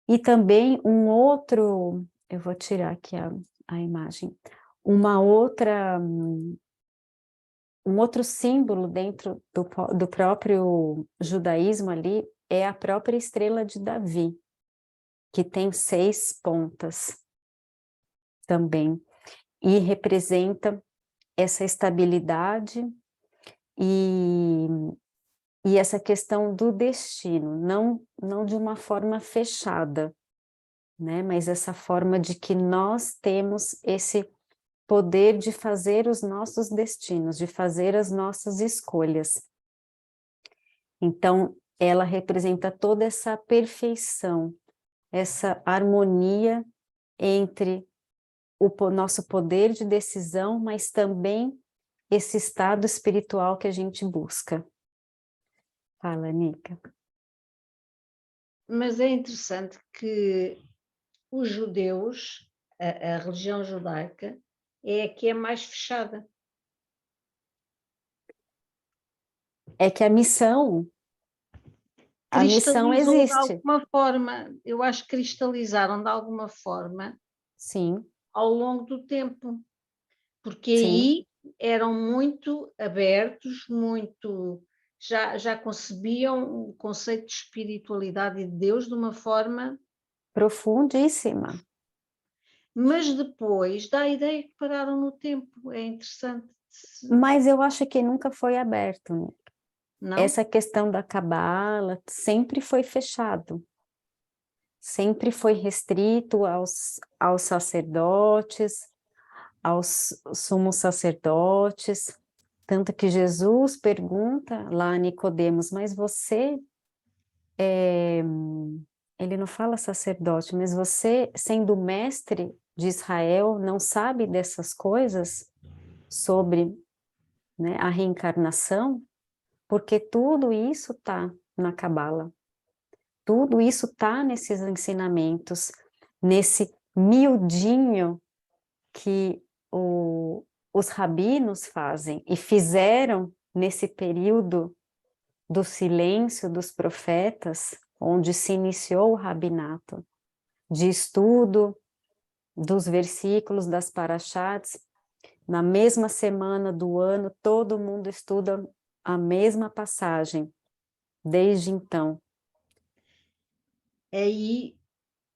E também um outro, eu vou tirar aqui a imagem, um outro símbolo dentro do próprio judaísmo ali é a própria estrela de Davi, que tem 6 pontas também, e representa essa estabilidade e essa questão do destino, não de uma forma fechada, né? Mas essa forma de que nós temos esse poder de fazer os nossos destinos, de fazer as nossas escolhas. Então, ela representa toda essa perfeição, essa harmonia entre o nosso poder de decisão, mas também esse estado espiritual que a gente busca. Fala, Nica. Mas é interessante que os judeus, a religião judaica, é a que é mais fechada. É que a missão existe. De alguma forma, eu acho que cristalizaram de alguma forma, Sim. Ao longo do tempo. Porque Sim. aí eram muito abertos, já concebiam o conceito de espiritualidade e de Deus de uma forma Profundíssima. Mas depois dá a ideia que pararam no tempo, é interessante. Mas eu acho que nunca foi aberto, né? Não? Essa questão da cabala sempre foi fechado. Sempre foi restrito aos sacerdotes, aos sumos sacerdotes, tanto que Jesus pergunta lá a Nicodemos, mas você, ele não fala sacerdote, mas você, sendo mestre de Israel, não sabe dessas coisas sobre, né, a reencarnação? Porque tudo isso está na Cabala, tudo isso está nesses ensinamentos, nesse miudinho que os rabinos fazem e fizeram nesse período do silêncio dos profetas, onde se iniciou o rabinato, de estudo dos versículos das parashats. Na mesma semana do ano, todo mundo estuda a mesma passagem, desde então. Aí,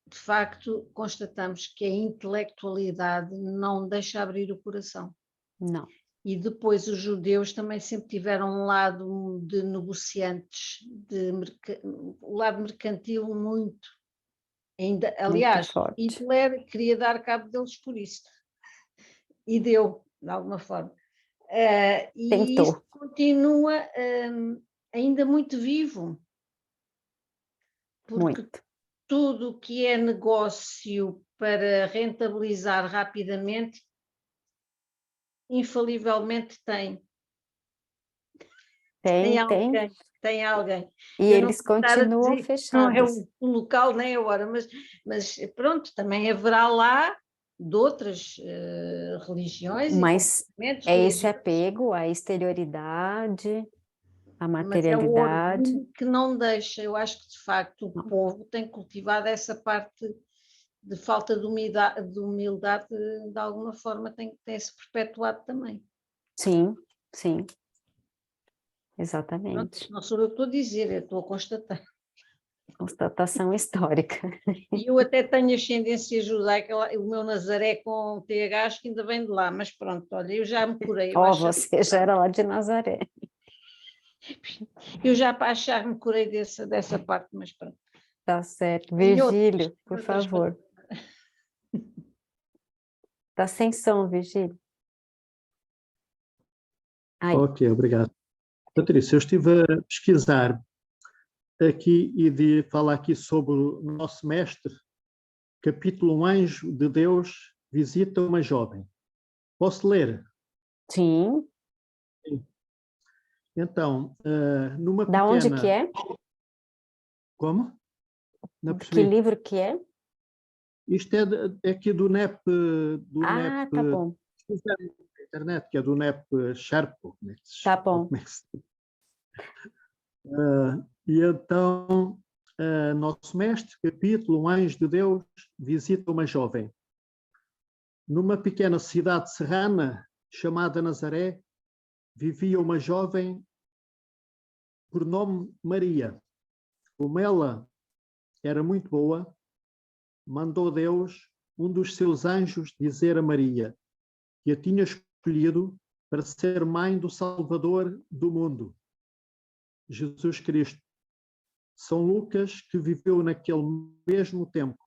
de facto, constatamos que a intelectualidade não deixa abrir o coração. Não. E depois os judeus também sempre tiveram um lado de negociantes, o lado mercantil muito. Aliás, Hitler queria dar cabo deles por isso. E deu, de alguma forma. E isso continua ainda muito vivo. Porque muito. Tudo o que é negócio para rentabilizar rapidamente, infalivelmente tem. Tem alguém. E eu eles continuam fechados. Não é o local nem a hora, mas pronto, também haverá lá de outras religiões e Mas comportamentos é esse religiosos, apego à exterioridade, à mas é o materialidade. orgulho que não deixa. Eu acho que, de facto, o Não. povo tem cultivado essa parte de falta de humildade de alguma forma, tem-se perpetuado também. Sim, sim, Pronto, exatamente. isto não sou eu que estou a dizer, eu estou a constatar. Constatação histórica. E eu até tenho ascendência judaica, o meu Nazaré com TH, acho que ainda vem de lá, mas pronto, olha, eu já me curei. Eu, Você já era lá de Nazaré. eu já para achar me curei dessa parte, mas pronto. Tá certo. Em outras- Virgílio, por outras favor. Tá sem som, Virgílio. Aí, Ok, obrigado. Patrícia, eu estive a pesquisar aqui e de falar aqui sobre o nosso mestre, capítulo Um Anjo de Deus visita uma jovem. Posso ler? sim. Então, numa Da onde que pequena... é? Como? Não Que percebi. livro que é? Isto é aqui do NEP, Ah, tá bom. pesquisar na internet, que é do NEP Sherpa. Tá bom. Como é que se... E então, nosso mestre, capítulo Um Anjo de Deus visita uma jovem. Numa pequena cidade serrana chamada Nazaré, vivia uma jovem por nome Maria. Como ela era muito boa, mandou Deus um dos seus anjos dizer a Maria que a tinha escolhido para ser mãe do Salvador do mundo, Jesus Cristo. São Lucas, que viveu naquele mesmo tempo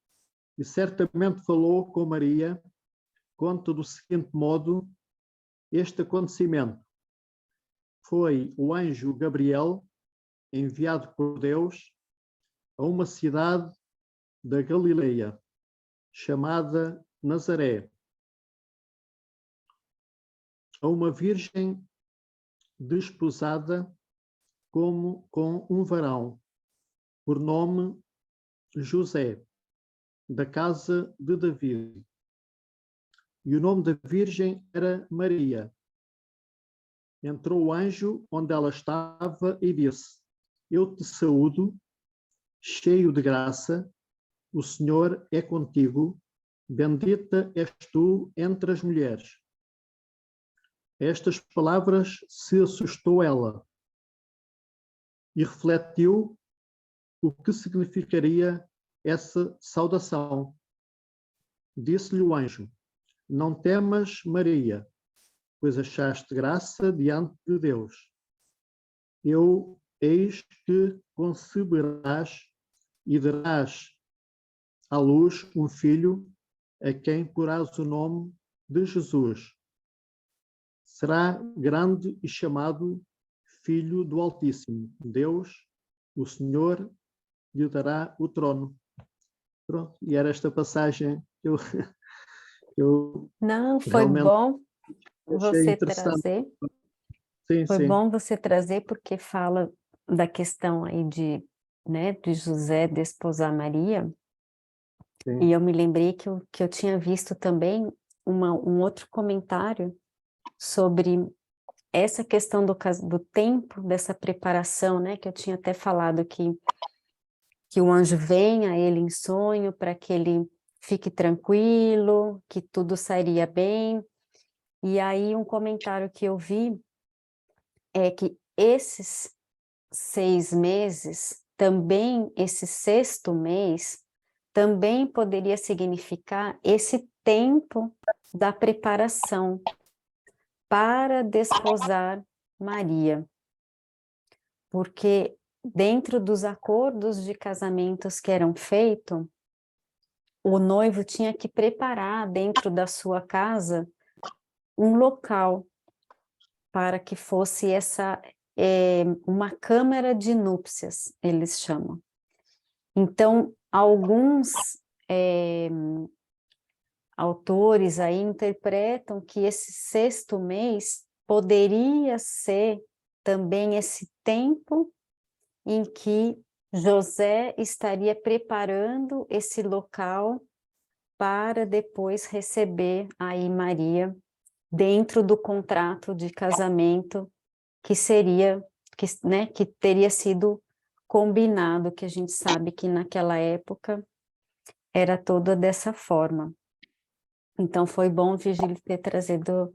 e certamente falou com Maria, conta do seguinte modo este acontecimento. Foi o anjo Gabriel, enviado por Deus, a uma cidade da Galileia, chamada Nazaré, a uma virgem desposada com um varão, por nome José, da casa de Davi. E o nome da virgem era Maria. Entrou o anjo onde ela estava e disse: Eu te saúdo, cheio de graça, o Senhor é contigo, bendita és tu entre as mulheres. Estas palavras se assustou ela e refletiu o que significaria essa saudação. Disse-lhe o anjo: Não temas, Maria, pois achaste graça diante de Deus. Eis que conceberás e darás à luz um filho, a quem porás o nome de Jesus. Será grande e chamado Filho do Altíssimo. Deus, o Senhor, lhe dará o trono. Pronto, e era esta passagem que eu Não, foi realmente bom achei você interessante. trazer. Sim, Foi sim. bom você trazer porque fala da questão aí né, de José desposar Maria. Sim. E eu me lembrei que eu tinha visto também um outro comentário sobre essa questão do tempo dessa preparação, né? Que eu tinha até falado que o anjo vem a ele em sonho para que ele fique tranquilo, que tudo sairia bem. E aí um comentário que eu vi é que esses 6 meses, também esse 6º mês, também poderia significar esse tempo da preparação para desposar Maria. Porque dentro dos acordos de casamentos que eram feitos, o noivo tinha que preparar dentro da sua casa um local para que fosse uma câmara de núpcias, eles chamam. Então, alguns autores aí interpretam que esse 6º mês poderia ser também esse tempo em que José estaria preparando esse local para depois receber aí Maria dentro do contrato de casamento que seria, né, que teria sido combinado, que a gente sabe que naquela época era toda dessa forma. Então foi bom Virgílio ter trazido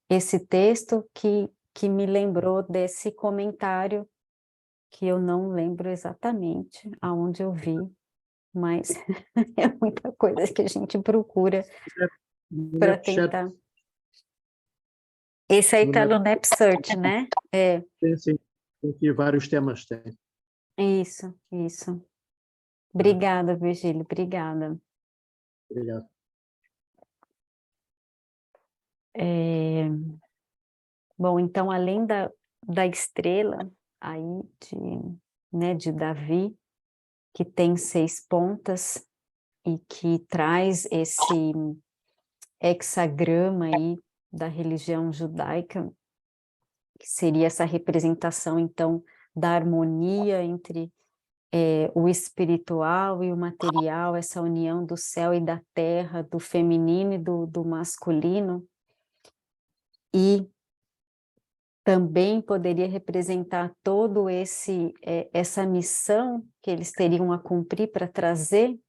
esse texto que me lembrou desse comentário, que eu não lembro exatamente aonde eu vi, mas é muita coisa que a gente procura No para Snapchat, tentar. Esse aí no está no Snap- NapSearch, né? É, sim, tem aqui vários temas. Tem. isso. Obrigada, Virgílio, obrigada. Obrigado. Bom, então, além da estrela aí de Davi, que tem 6 pontas e que traz esse hexagrama aí da religião judaica, que seria essa representação, então, da harmonia entre o espiritual e o material, essa união do céu e da terra, do feminino e do masculino, e também poderia representar todo essa missão que eles teriam a cumprir para trazer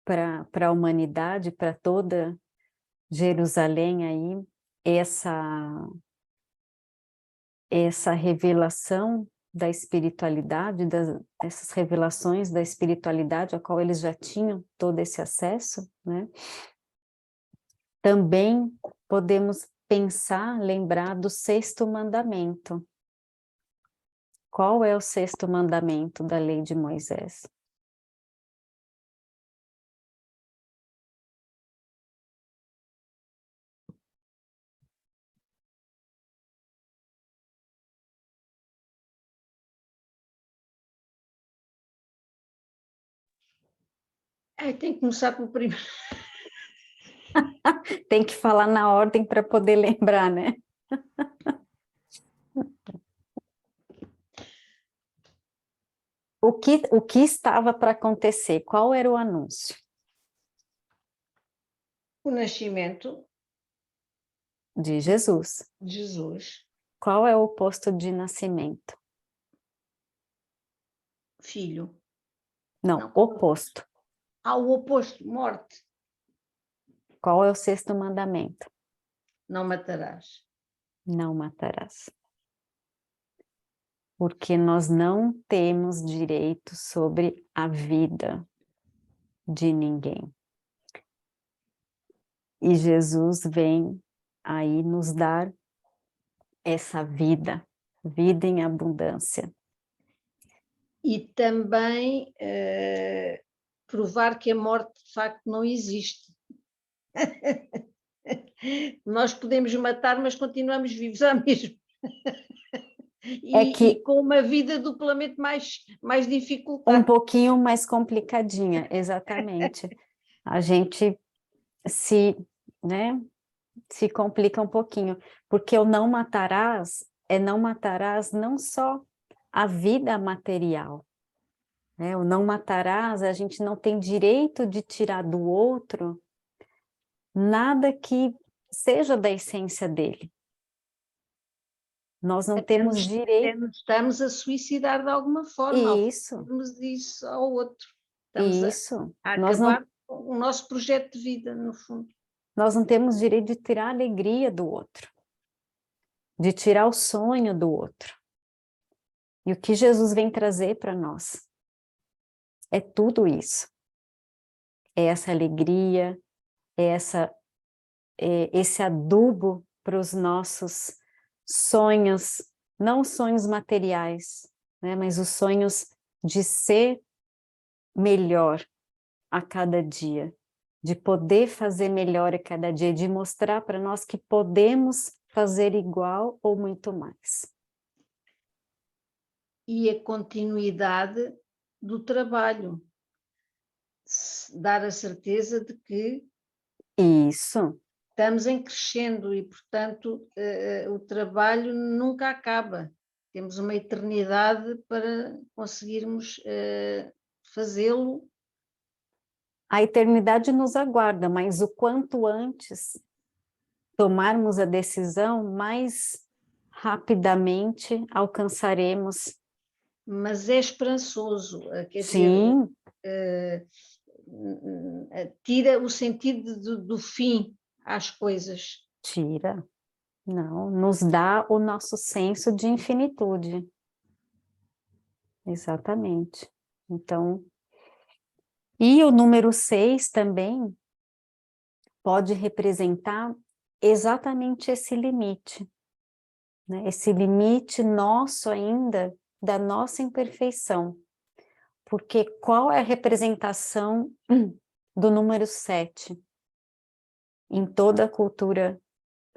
para a humanidade, para toda Jerusalém aí, essa revelação da espiritualidade, dessas revelações da espiritualidade, a qual eles já tinham todo esse acesso, né? Também podemos pensar, lembrar do 6º mandamento. Qual é o 6º mandamento da lei de Moisés? Tem que começar pelo primeiro. Tem que falar na ordem para poder lembrar, né? O que estava para acontecer? Qual era o anúncio? O nascimento De Jesus. de Jesus, Qual é o oposto de nascimento? filho. Não, Não. oposto. O oposto, morte. Qual é o 6º mandamento? Não matarás. Não matarás. Porque nós não temos direito sobre a vida de ninguém. E Jesus vem aí nos dar essa vida em abundância. E também provar que a morte de facto não existe. Nós podemos matar, mas continuamos vivos à mesma. E com uma vida duplamente mais dificultada. Um pouquinho mais complicadinha, exatamente. A gente se complica um pouquinho, porque o não matarás não só a vida material, né? O não matarás, a gente não tem direito de tirar do outro nada que seja da essência dele. Nós não temos direito. Estamos a suicidar de alguma forma. Isso. Fazemos isso ao outro. Isso. A acabar com o nosso projeto de vida, no fundo. Nós não temos direito de tirar a alegria do outro, de tirar o sonho do outro. E o que Jesus vem trazer para nós é tudo isso. É essa alegria, é esse adubo para os nossos sonhos, não sonhos materiais, né, mas os sonhos de ser melhor a cada dia, de poder fazer melhor a cada dia, de mostrar para nós que podemos fazer igual ou muito mais. E a continuidade do trabalho. Dar a certeza de que Isso. Estamos em crescendo e, portanto, o trabalho nunca acaba. Temos uma eternidade para conseguirmos fazê-lo a eternidade nos aguarda, mas o quanto antes tomarmos a decisão, mais rapidamente alcançaremos. Mas é esperançoso, quer dizer, Sim, tira o sentido do fim às coisas. tira. Não, nos dá o nosso senso de infinitude. Exatamente. Então, e o número 6 também pode representar exatamente esse limite, né? Esse limite nosso ainda, da nossa imperfeição. Porque qual é a representação do número 7 em toda a cultura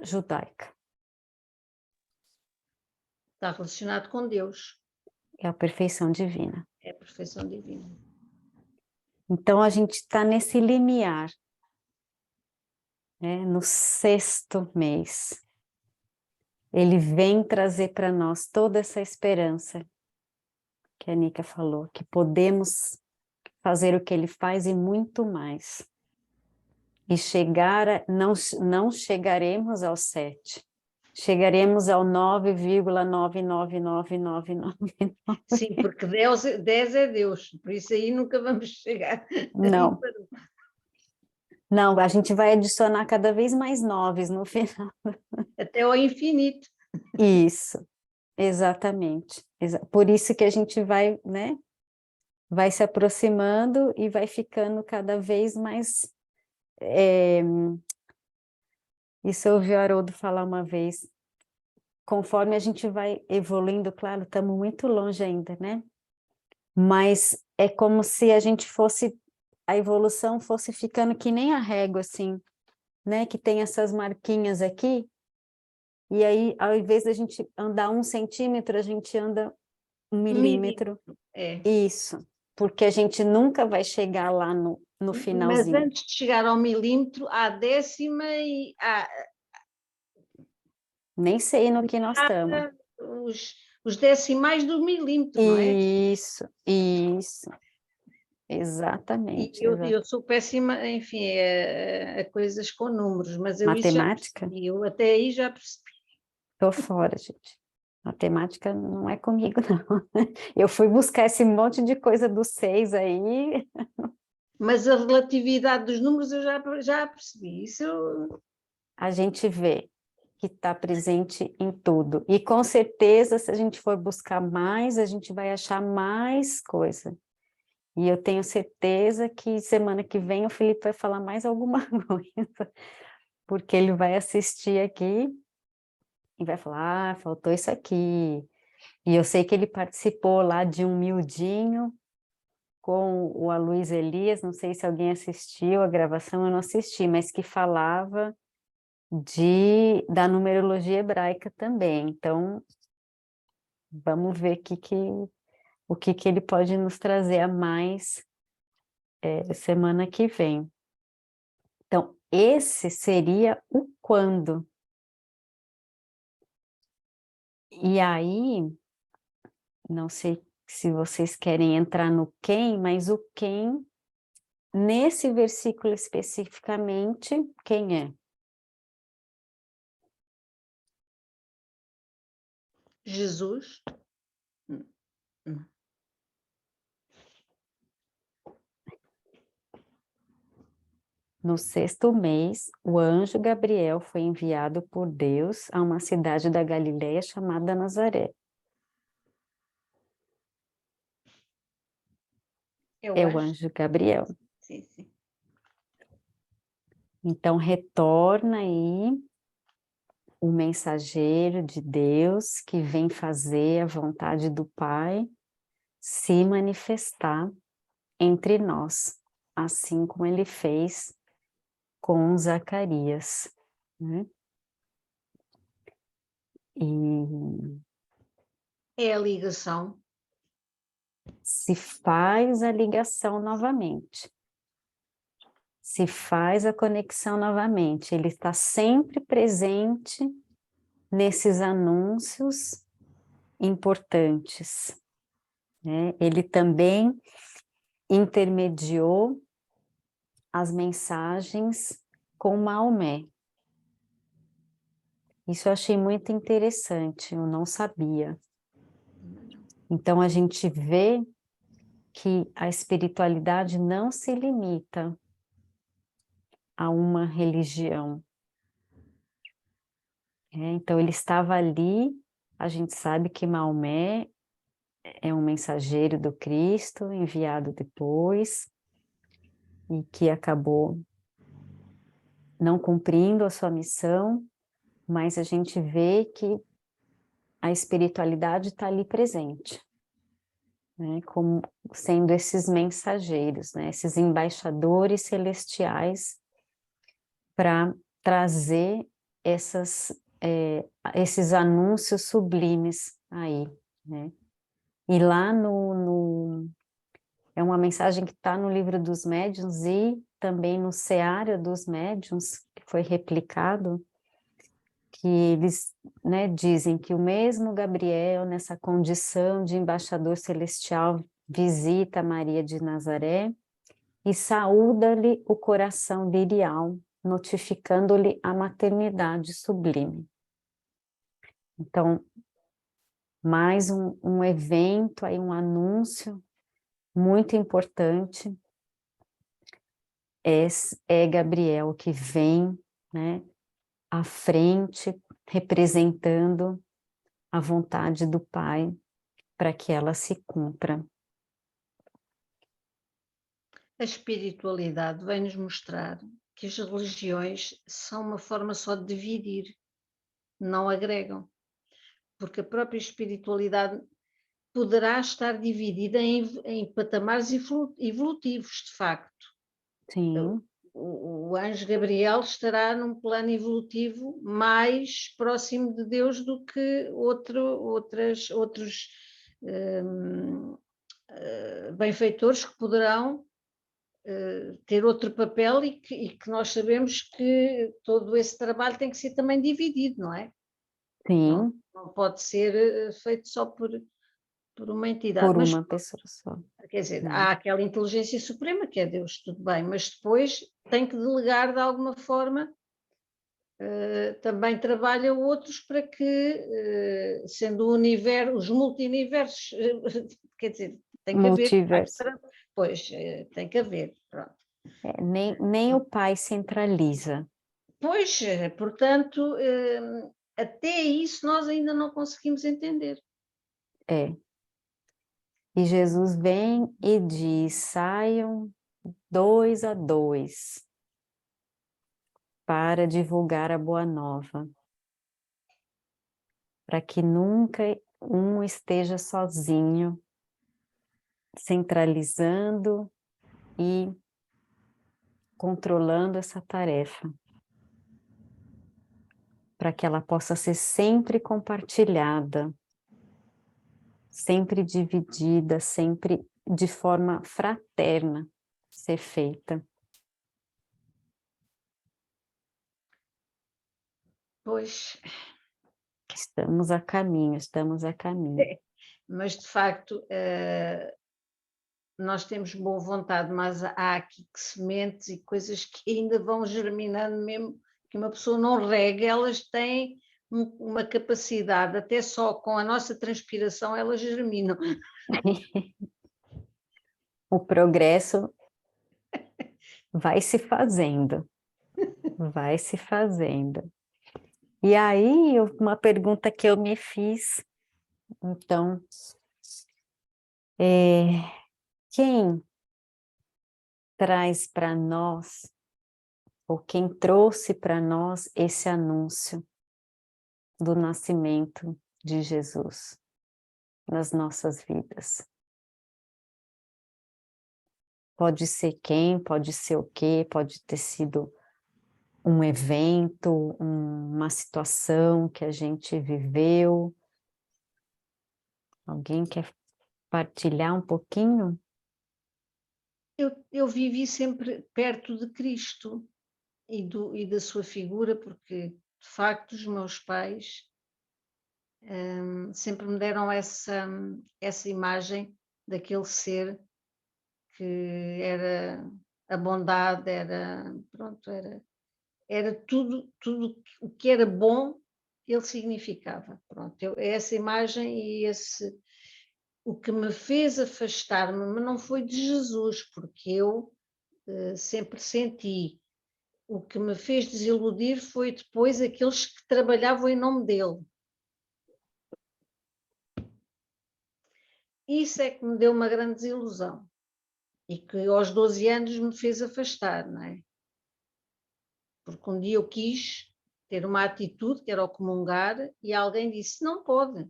judaica? Está relacionado com Deus, É a perfeição divina. é a perfeição divina. Então, a gente está nesse limiar, né? No 6º mês. Ele vem trazer para nós toda essa esperança que a Nica falou, que podemos fazer o que ele faz e muito mais. E não chegaremos ao 7, chegaremos ao 9,99999. Sim, porque 10 é Deus, por isso aí nunca vamos chegar. Não. Não, a gente vai adicionar cada vez mais 9 no final. Até ao infinito. Isso, exatamente. Por isso que a gente vai, né? Vai se aproximando e vai ficando cada vez mais... Isso eu ouvi o Haroldo falar uma vez. Conforme a gente vai evoluindo, claro, estamos muito longe ainda, né? Mas é como se a gente fosse... A evolução fosse ficando que nem a régua, assim, né? Que tem essas marquinhas aqui. E aí, ao invés da gente andar 1 centímetro, a gente anda 1 milímetro. É. Isso, porque a gente nunca vai chegar lá no Mas finalzinho. antes de chegar ao milímetro, há décima e há Nem sei no que nós estamos. os decimais do milímetro, não é? Isso, exatamente. E eu sou péssima, enfim, a coisas com números, mas eu isso já Matemática? percebi, eu até aí já percebi. Estou fora, gente. Matemática não é comigo, não. Eu fui buscar esse monte de coisa do 6 aí. Mas a relatividade dos números eu já percebi, isso A gente vê que está presente em tudo. E com certeza, se a gente for buscar mais, a gente vai achar mais coisa. E eu tenho certeza que semana que vem o Felipe vai falar mais alguma coisa, porque ele vai assistir aqui e vai falar, faltou isso aqui. E eu sei que ele participou lá de um miudinho com o Aloysio Elias, não sei se alguém assistiu a gravação, eu não assisti, mas que falava da numerologia hebraica também. Então, vamos ver o que ele pode nos trazer a mais semana que vem. Então, esse seria o quando. E aí, não sei se vocês querem entrar no quem, mas o quem, nesse versículo especificamente, quem é? Jesus. No 6º mês, o anjo Gabriel foi enviado por Deus a uma cidade da Galileia chamada Nazaré. É o anjo Gabriel. Sim, sim. Então, retorna aí o mensageiro de Deus que vem fazer a vontade do Pai se manifestar entre nós, assim como ele fez com Zacarias, né? E É a ligação. se faz a ligação novamente, se faz a conexão novamente, ele está sempre presente nesses anúncios importantes, né? Ele também intermediou as mensagens com Maomé. Isso eu achei muito interessante, eu não sabia. Então a gente vê que a espiritualidade não se limita a uma religião. Então ele estava ali, a gente sabe que Maomé é um mensageiro do Cristo, enviado depois, e que acabou não cumprindo a sua missão, mas a gente vê que a espiritualidade está ali presente, né, como sendo esses mensageiros, né, esses embaixadores celestiais para trazer esses anúncios sublimes aí, né? E lá é uma mensagem que está no livro dos médiuns e também no Seara dos Médiuns, que foi replicado, que eles, né, dizem que o mesmo Gabriel, nessa condição de embaixador celestial, visita Maria de Nazaré e saúda-lhe o coração lirial, notificando-lhe a maternidade sublime. Então, mais um evento, aí, um anúncio muito importante, é Gabriel que vem, né, à frente, representando a vontade do Pai para que ela se cumpra. A espiritualidade vem-nos mostrar que as religiões são uma forma só de dividir, não agregam, porque a própria espiritualidade poderá estar dividida em patamares evolutivos, de facto. Sim. O anjo Gabriel estará num plano evolutivo mais próximo de Deus do que outros benfeitores que poderão ter outro papel e que nós sabemos que todo esse trabalho tem que ser também dividido, não é? Sim. Não pode ser feito só por uma entidade. Por mas, uma pessoa só. quer dizer, há aquela inteligência suprema que é Deus, tudo bem, mas depois tem que delegar de alguma forma, também trabalha outros para que, sendo o universo, os multiversos, quer dizer, tem que haver. Multiverso. Pois, tem que haver, pronto. Nem o Pai centraliza. Pois, portanto, até isso nós ainda não conseguimos entender. É. E Jesus vem e diz, saiam 2 a 2 para divulgar a boa nova, para que nunca um esteja sozinho, centralizando e controlando essa tarefa, para que ela possa ser sempre compartilhada, sempre dividida, sempre de forma fraterna ser feita. Pois, Estamos a caminho, estamos a caminho. mas de facto nós temos boa vontade, mas há aqui sementes e coisas que ainda vão germinando mesmo, que uma pessoa não rega, elas têm uma capacidade, até só com a nossa transpiração elas germinam. O progresso vai se fazendo, vai se fazendo. E aí, uma pergunta que eu me fiz, então, quem traz para nós, ou quem trouxe para nós esse anúncio do nascimento de Jesus nas nossas vidas? Pode ser quem, pode ser o quê, pode ter sido um evento, uma situação que a gente viveu. Alguém quer partilhar um pouquinho? Eu vivi sempre perto de Cristo e da sua figura, porque de facto os meus pais sempre me deram essa imagem daquele ser que era a bondade, pronto, era tudo o que era bom, ele significava. Pronto, essa imagem e o que me fez afastar-me, mas não foi de Jesus, porque eu sempre senti. O que me fez desiludir foi depois aqueles que trabalhavam em nome dele. Isso é que me deu uma grande desilusão e que aos 12 anos me fez afastar, não é? Porque um dia eu quis ter uma atitude, que era o comungar, e alguém disse, não pode,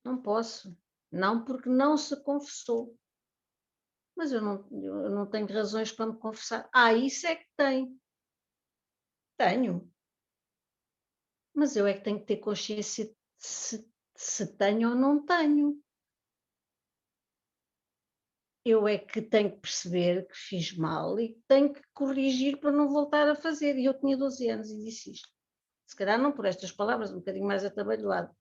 não posso, não, porque não se confessou. Mas eu não tenho razões para me confessar. Isso é que tenho. Mas eu é que tenho que ter consciência se tenho ou não tenho. Eu é que tenho que perceber que fiz mal e que tenho que corrigir para não voltar a fazer. E eu tinha 12 anos e disse isto. Se calhar não por estas palavras, um bocadinho mais atabalhoado.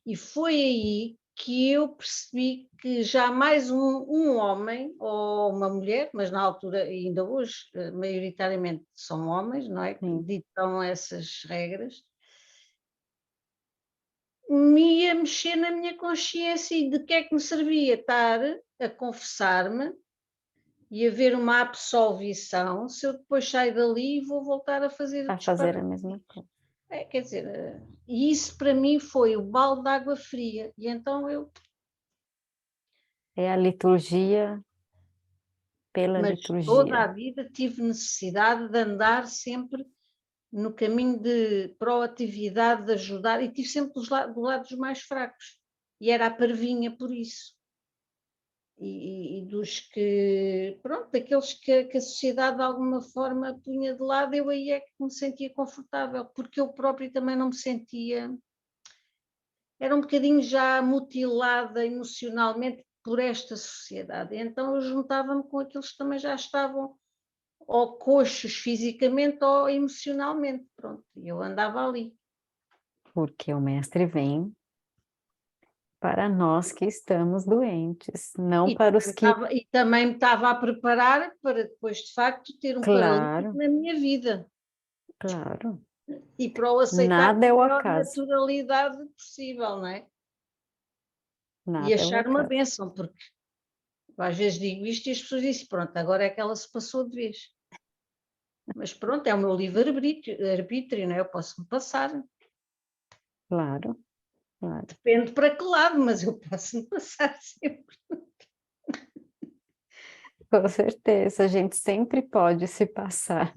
E foi aí que eu percebi que jamais um homem ou uma mulher, mas na altura e ainda hoje, maioritariamente são homens, não é? Que ditam essas regras, me ia mexer na minha consciência e de que é que me servia estar a confessar-me e haver uma absolvição se eu depois saio dali e vou voltar a fazer a mesma coisa. Quer dizer, e isso para mim foi o balde de água fria. E então É a liturgia pela mas liturgia. toda a vida tive necessidade de andar sempre no caminho de proatividade, de ajudar, e tive sempre do lado dos mais fracos. E era a parvinha por isso. E dos que, pronto, daqueles que a sociedade de alguma forma punha de lado, eu aí é que me sentia confortável, porque eu própria também não me sentia, era um bocadinho já mutilada emocionalmente por esta sociedade, então eu juntava-me com aqueles que também já estavam ou coxos fisicamente ou emocionalmente, pronto, e eu andava ali. Porque o mestre vem para nós que estamos doentes, não para os que... E também me estava a preparar para depois, de facto, ter um paralítico na minha vida. Claro. E para o aceitar Nada é com o a maior acaso. naturalidade possível, não é? Nada E é o achar uma acaso. bênção, porque às vezes digo isto e as pessoas dizem, pronto, agora é que ela se passou de vez. Mas pronto, é o meu livre-arbítrio, não é? Eu posso me passar. Claro, claro. Depende para que lado, mas eu posso me passar sempre. Com certeza, a gente sempre pode se passar.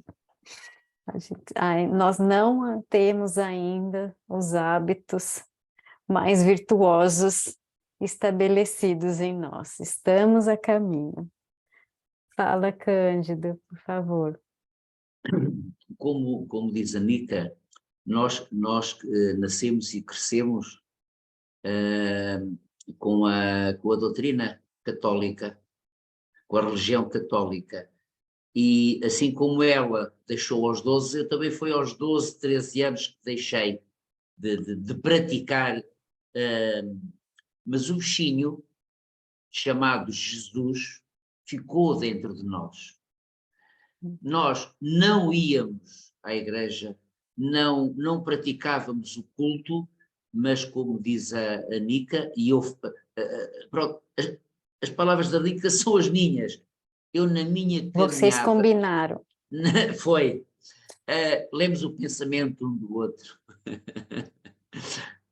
Nós não temos ainda os hábitos mais virtuosos estabelecidos em nós. Estamos a caminho. Fala, Cândido, por favor. Como diz a Nica, nós nascemos e crescemos com a doutrina católica, com a religião católica. E assim como ela deixou aos 12, eu também foi aos 12, 13 anos que deixei de praticar, mas o bichinho chamado Jesus ficou dentro de nós. Nós não íamos à igreja, não praticávamos o culto, mas como diz a Nica, e eu, pronto, as palavras da Nica são as minhas. Eu na minha caminhada... Vocês combinaram. Foi. Lemos o pensamento um do outro.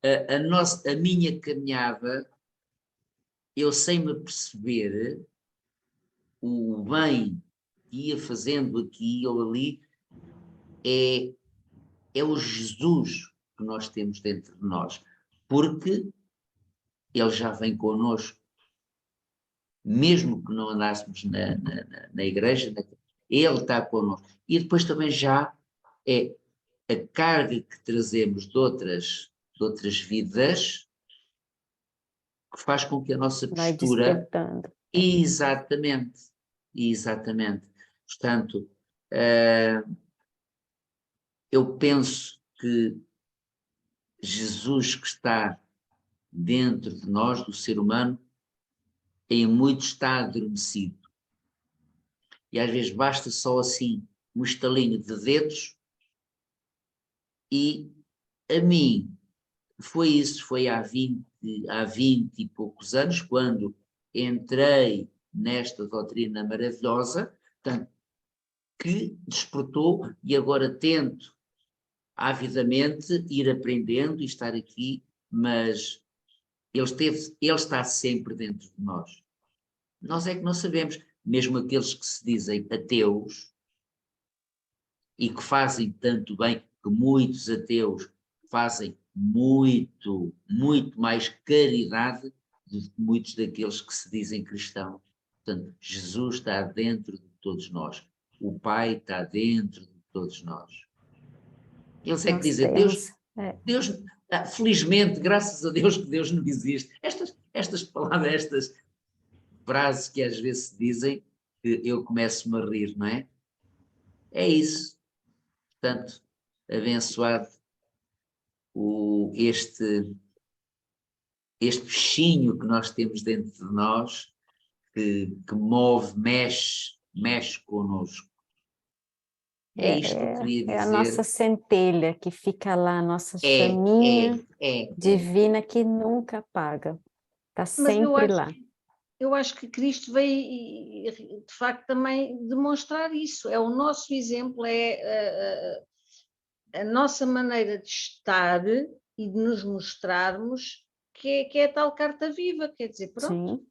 A minha caminhada, eu sem me perceber o bem que ia fazendo aqui ou ali, é o Jesus que nós temos dentro de nós, porque ele já vem connosco, mesmo que não andássemos na igreja, ele está connosco. E depois também já é a carga que trazemos de outras vidas que faz com que a nossa Vai postura... despertando. Exatamente. Portanto, eu penso que Jesus que está dentro de nós, do ser humano, em muito está adormecido. e às vezes basta só assim um estalinho de dedos, e a mim foi isso, foi há 20 e poucos anos, quando entrei nesta doutrina maravilhosa, portanto, que despertou, e agora tento avidamente ir aprendendo e estar aqui, mas ele está sempre dentro de nós. Nós é que não sabemos, mesmo aqueles que se dizem ateus e que fazem tanto bem, que muitos ateus fazem muito, muito mais caridade do que muitos daqueles que se dizem cristãos. Portanto, Jesus está dentro de todos nós. O Pai está dentro de todos nós. Eles é que Nós dizem, temos, Deus, felizmente, graças a Deus que Deus não existe. Estas palavras, estas frases que às vezes se dizem, eu começo-me a rir, não é? É isso. Portanto, abençoado este bichinho que nós temos dentro de nós, que move, mexe connosco. É isto que eu queria dizer. É a nossa centelha que fica lá, a nossa chaminha divina que nunca apaga. Está sempre lá. Eu acho que Cristo veio, de facto, também demonstrar isso. É o nosso exemplo, é a nossa maneira de estar e de nos mostrarmos que é a tal carta viva. Quer dizer, pronto, Sim.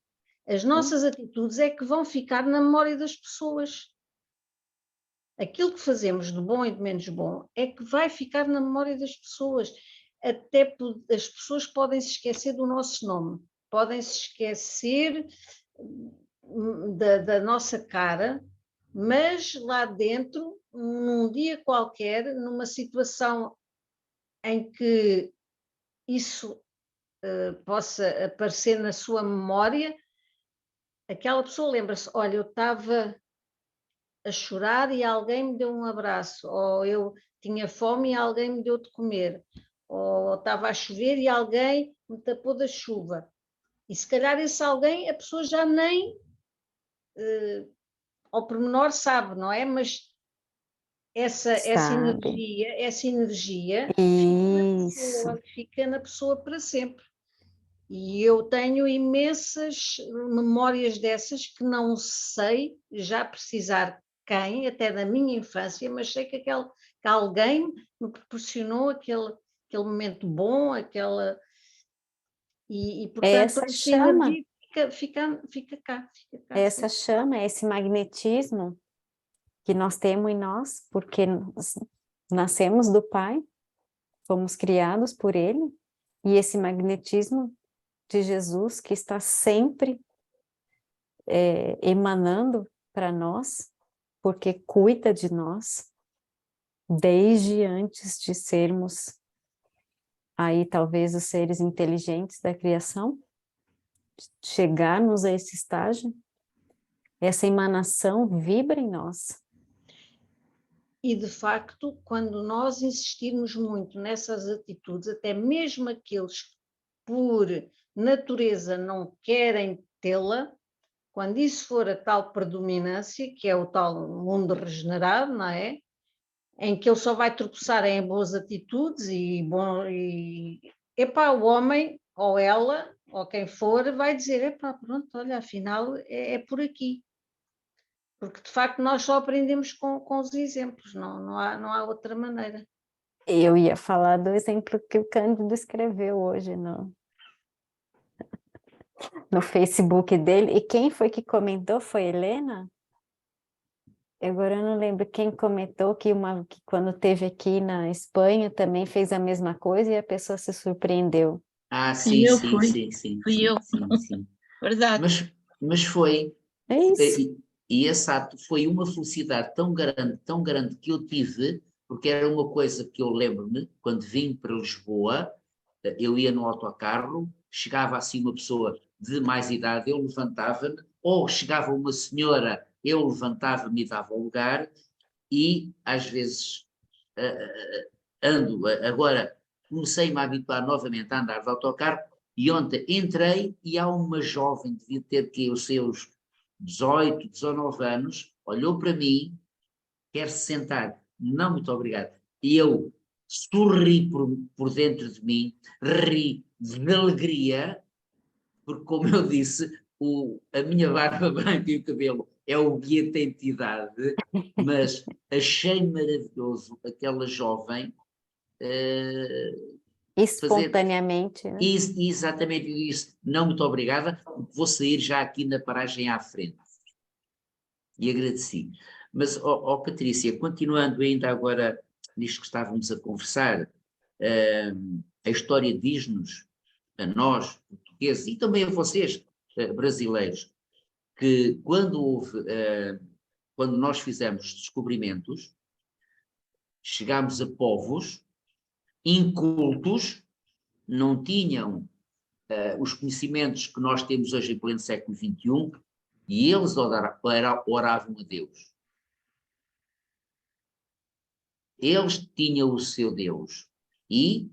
as nossas atitudes é que vão ficar na memória das pessoas. Aquilo que fazemos de bom e de menos bom é que vai ficar na memória das pessoas. Até as pessoas podem se esquecer do nosso nome, podem se esquecer da nossa cara, mas lá dentro, num dia qualquer, numa situação em que isso possa aparecer na sua memória, aquela pessoa lembra-se, olha, eu estava a chorar e alguém me deu um abraço, ou eu tinha fome e alguém me deu de comer, ou estava a chover e alguém me tapou da chuva. E se calhar esse alguém, a pessoa já nem ao pormenor sabe, não é? Mas essa energia fica na pessoa para sempre. E eu tenho imensas memórias dessas que não sei já precisar quem, até da minha infância, mas sei que alguém me proporcionou aquele momento bom, aquela... E portanto, essa chama, energia fica cá. essa chama, esse magnetismo que nós temos em nós, porque nós nascemos do Pai, fomos criados por Ele, e esse magnetismo de Jesus que está sempre emanando para nós, porque cuida de nós, desde antes de sermos aí talvez os seres inteligentes da criação, chegarmos a esse estágio, essa emanação vibra em nós. E, de facto, quando nós insistirmos muito nessas atitudes, até mesmo aqueles que, por natureza, não querem tê-la, quando isso for a tal predominância, que é o tal mundo regenerado, não é? Em que ele só vai tropeçar em boas atitudes epá, o homem, ou ela, ou quem for, vai dizer, epá, pronto, olha, afinal é por aqui. Porque, de facto, nós só aprendemos com os exemplos, não há outra maneira. Eu ia falar do exemplo que o Cândido escreveu hoje no Facebook dele, e quem foi que comentou? Foi Helena? Agora eu não lembro quem comentou que quando teve aqui na Espanha também fez a mesma coisa e a pessoa se surpreendeu. Sim. Fui eu. Sim. Verdade. Mas foi... É isso. E esse ato foi uma felicidade tão grande que eu tive, porque era uma coisa que eu lembro-me, quando vim para Lisboa, eu ia no autocarro, chegava assim uma pessoa de mais idade, eu levantava-me, ou chegava uma senhora, eu levantava-me e dava o lugar, e às vezes agora comecei-me a habituar novamente a andar de autocarro, e ontem entrei e há uma jovem, devia ter que os seus 18, 19 anos, olhou para mim, quer se sentar, não, muito obrigado. E eu sorri por dentro de mim, ri de alegria, porque, como eu disse, a minha barba branca e o cabelo é o guia da entidade, mas achei maravilhoso aquela jovem fazer Espontaneamente, né? exatamente isso. Não, muito obrigada, vou sair já aqui na paragem à frente. E agradeci. Mas, Patrícia, continuando ainda agora nisto que estávamos a conversar, a história diz-nos, a nós, portugueses, e também a vocês, brasileiros, que quando nós fizemos descobrimentos, chegámos a povos incultos, não tinham os conhecimentos que nós temos hoje em pleno século XXI, e eles oravam a Deus. Eles tinham o seu Deus. E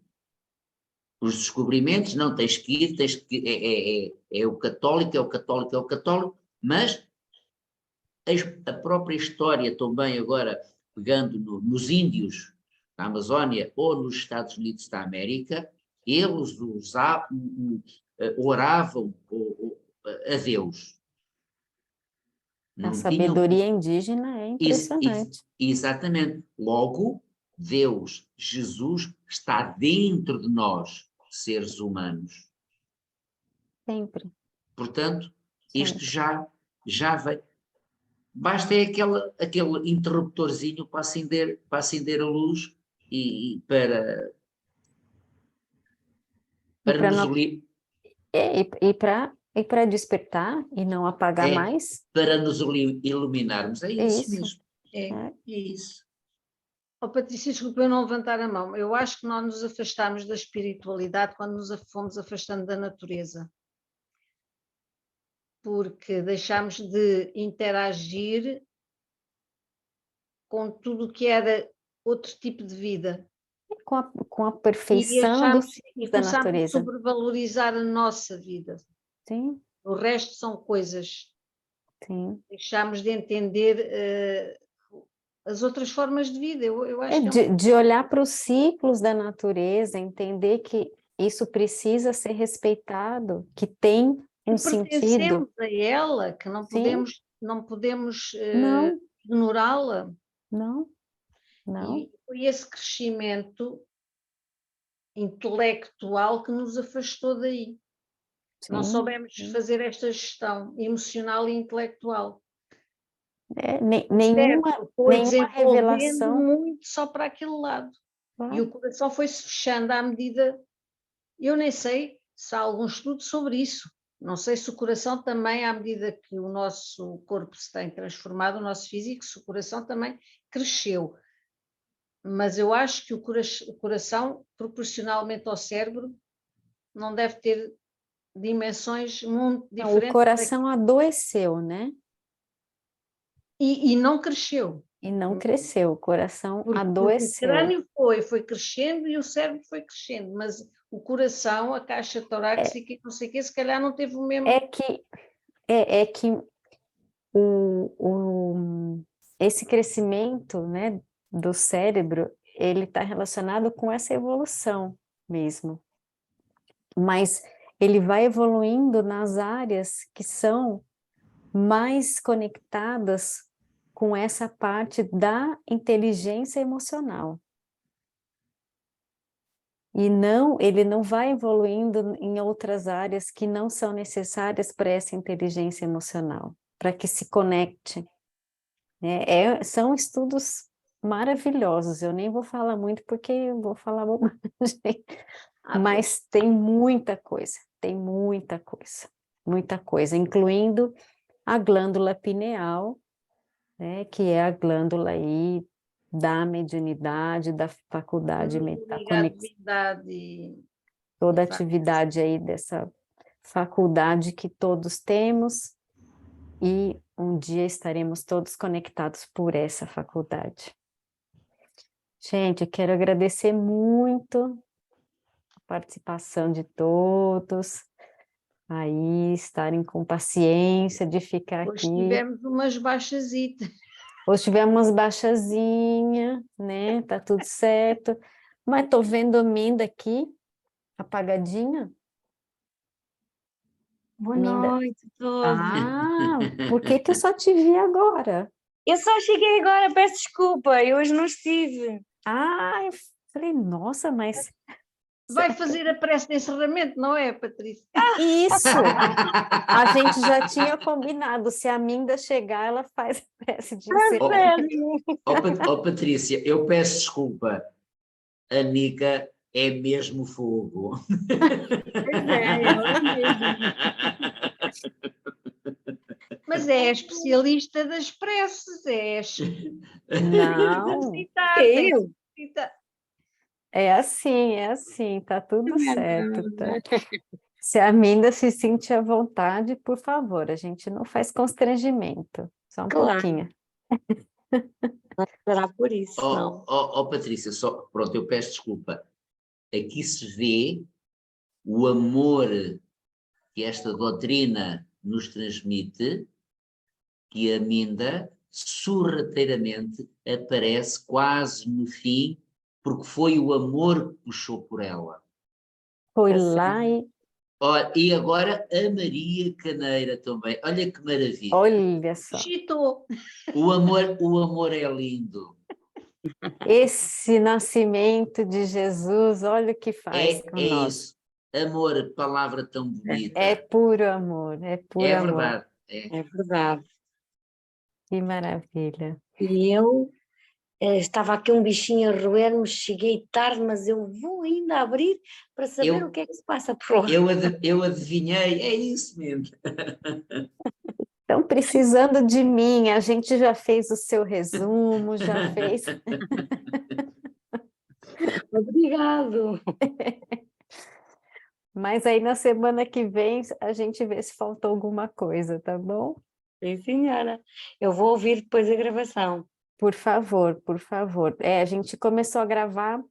os descobrimentos, não tens que ir, é o católico, é o católico, é o católico, mas a própria história também agora, pegando nos índios da Amazónia ou nos Estados Unidos da América, eles oravam a Deus. A Não tinham... sabedoria indígena é impressionante. Exatamente. Logo, Deus, Jesus, está dentro de nós, seres humanos. Sempre. Portanto, isto Sempre. já vai. Basta aquele interruptorzinho para acender a luz e para nos Não, e para despertar e não apagar mais, para nos iluminarmos. É é isso isso. mesmo. É isso. Patrícia, desculpa eu não levantar a mão. Eu acho que nós nos afastamos da espiritualidade quando nos fomos afastando da natureza. Porque deixámos de interagir com tudo o que era outro tipo de vida. Com a perfeição dos ciclos da começámos a natureza. sobrevalorizar a nossa vida. Sim, O resto são coisas. sim. Deixámos de entender as outras formas de vida. Eu acho que De olhar para os ciclos da natureza, entender que isso precisa ser respeitado, que tem um sentido. pertencemos a ela, que não Sim. podemos Não, ignorá-la. não. E foi esse crescimento intelectual que nos afastou daí. Sim, Não soubemos sim. fazer esta gestão emocional e intelectual. Nenhuma Foi desenvolvendo revelação. muito só para aquele lado. Claro. E o coração foi-se fechando à medida. Eu nem sei se há algum estudo sobre isso. Não sei se o coração também, à medida que o nosso corpo se tem transformado, o nosso físico, se o coração também cresceu. Mas eu acho que o coração, proporcionalmente ao cérebro, não deve ter dimensões muito diferentes. Não, o coração adoeceu, né? E não cresceu. E não cresceu, o coração Porque adoeceu. o crânio foi crescendo e o cérebro foi crescendo, mas o coração, a caixa torácica e não sei o quê, se calhar não teve o mesmo... É que esse crescimento, né, do cérebro, ele está relacionado com essa evolução mesmo. Mas ele vai evoluindo nas áreas que são mais conectadas com essa parte da inteligência emocional. E ele não vai evoluindo em outras áreas que não são necessárias para essa inteligência emocional, para que se conecte. São estudos maravilhosos, eu nem vou falar muito porque eu vou falar bobagem, mas tem muita coisa, incluindo a glândula pineal, né, que é a glândula aí da mediunidade, da faculdade toda a atividade aí dessa faculdade que todos temos, e um dia estaremos todos conectados por essa faculdade. Gente, quero agradecer muito a participação de todos, aí estarem com paciência de ficar Hoje aqui. tivemos umas baixasitas. Hoje tivemos umas baixazinhas, né? Tá tudo certo. Mas tô vendo a Minda aqui, apagadinha. Boa Minda. noite a todos. Ah, por que que eu só te vi agora? Eu só cheguei agora, peço desculpa, eu hoje não estive. Ah, eu falei, nossa, mas Vai fazer a prece de encerramento, não é, Patrícia? isso! A gente já tinha combinado, se a Minda chegar, ela faz a prece de encerramento. Ó Patrícia, eu peço desculpa. A Nica é mesmo fogo. Pois é, ela é mesmo. Mas é a especialista das preces, Não, tem Eu? que citar. é assim, tá tudo certo, tá? Se a Minda se sentir à vontade, por favor, a gente não faz constrangimento, só um Claro. pouquinho. Não será por isso, não. Ó Patrícia, pronto, eu peço desculpa. Aqui se vê o amor que esta doutrina nos transmite, que a Minda sorrateiramente aparece quase no fim, porque foi o amor que puxou por ela. Foi Eu lá e Olha, e agora a Maria Caneira também. Olha que maravilha. olha só, Chitou. O amor é lindo. esse nascimento de Jesus, olha o que faz É conosco. isso. Amor, palavra tão bonita. É puro amor, é puro É amor. verdade. É. É verdade. Que maravilha. E eu estava aqui um bichinho a roer-me, cheguei tarde, mas eu vou ainda abrir para saber Eu- o que é que se passa por lá. Eu adivinhei, é isso mesmo. Estão precisando de mim, a gente já fez o seu resumo, já fez. Obrigado. Mas aí na semana que vem a gente vê se faltou alguma coisa, tá bom? Sim, senhora. Eu vou ouvir depois a gravação. Por favor, por favor. É, a gente começou a gravar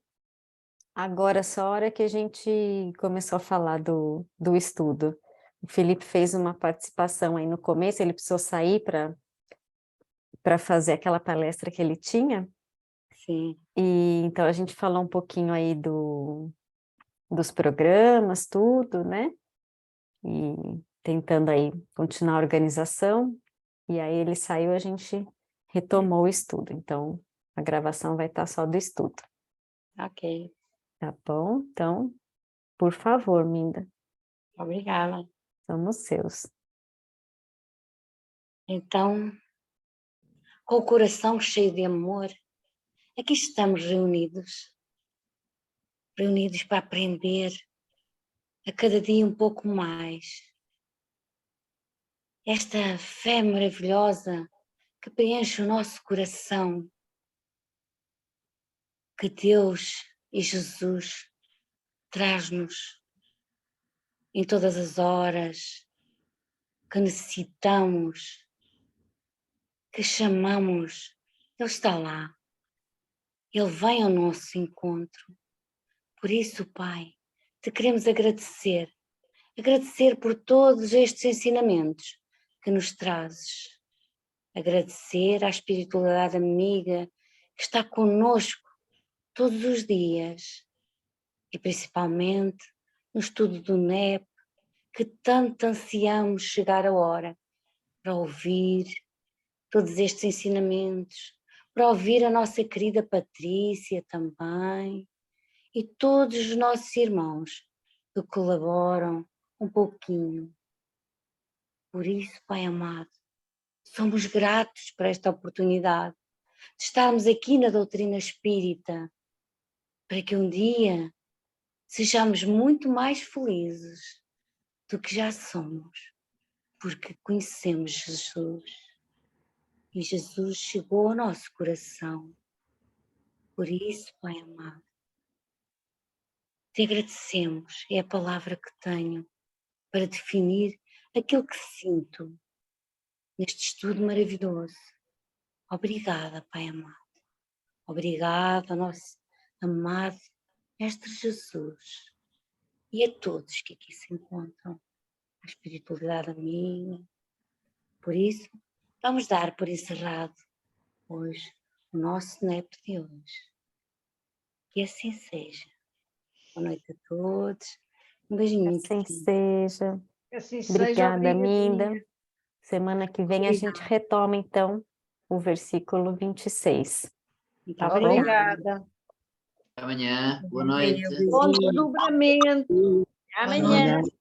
agora, só a hora que a gente começou a falar do estudo. O Felipe fez uma participação aí no começo, ele precisou sair para fazer aquela palestra que ele tinha, Sim. e então a gente falou um pouquinho aí dos programas, tudo, né? E tentando aí continuar a organização, e aí ele saiu, a gente retomou o estudo, então a gravação vai estar só do estudo, Ok. tá bom? Então, por favor, Minda, Obrigada. somos seus. Então, com o coração cheio de amor, aqui estamos reunidos para aprender a cada dia um pouco mais. Esta fé maravilhosa que preenche o nosso coração, que Deus e Jesus traz-nos em todas as horas que necessitamos, que chamamos, Ele está lá, Ele vem ao nosso encontro. Por isso, Pai, te queremos agradecer por todos estes ensinamentos que nos trazes, agradecer à espiritualidade amiga que está conosco todos os dias e principalmente no estudo do NEP, que tanto ansiamos chegar a hora para ouvir todos estes ensinamentos, para ouvir a nossa querida Patrícia também e todos os nossos irmãos que colaboram um pouquinho. Por isso, Pai amado, somos gratos por esta oportunidade de estarmos aqui na doutrina espírita, para que um dia sejamos muito mais felizes do que já somos, porque conhecemos Jesus. E Jesus chegou ao nosso coração. Por isso, Pai amado, te agradecemos, é a palavra que tenho para definir aquilo que sinto neste estudo maravilhoso. Obrigada, Pai amado. Obrigada, nosso amado Mestre Jesus, e a todos que aqui se encontram. a espiritualidade a minha. Por isso, vamos dar por encerrado hoje o nosso NEP de hoje. Que assim seja. Boa noite a todos. Um beijinho muito Assim querido. seja. Que assim seja, Obrigada, Minda. obrigadinha. Semana que vem a gente retoma, então, o versículo 26. Muito Tá bom? Obrigada. Até amanhã. Boa noite. Bom desdobramento. Boa Amanhã. noite.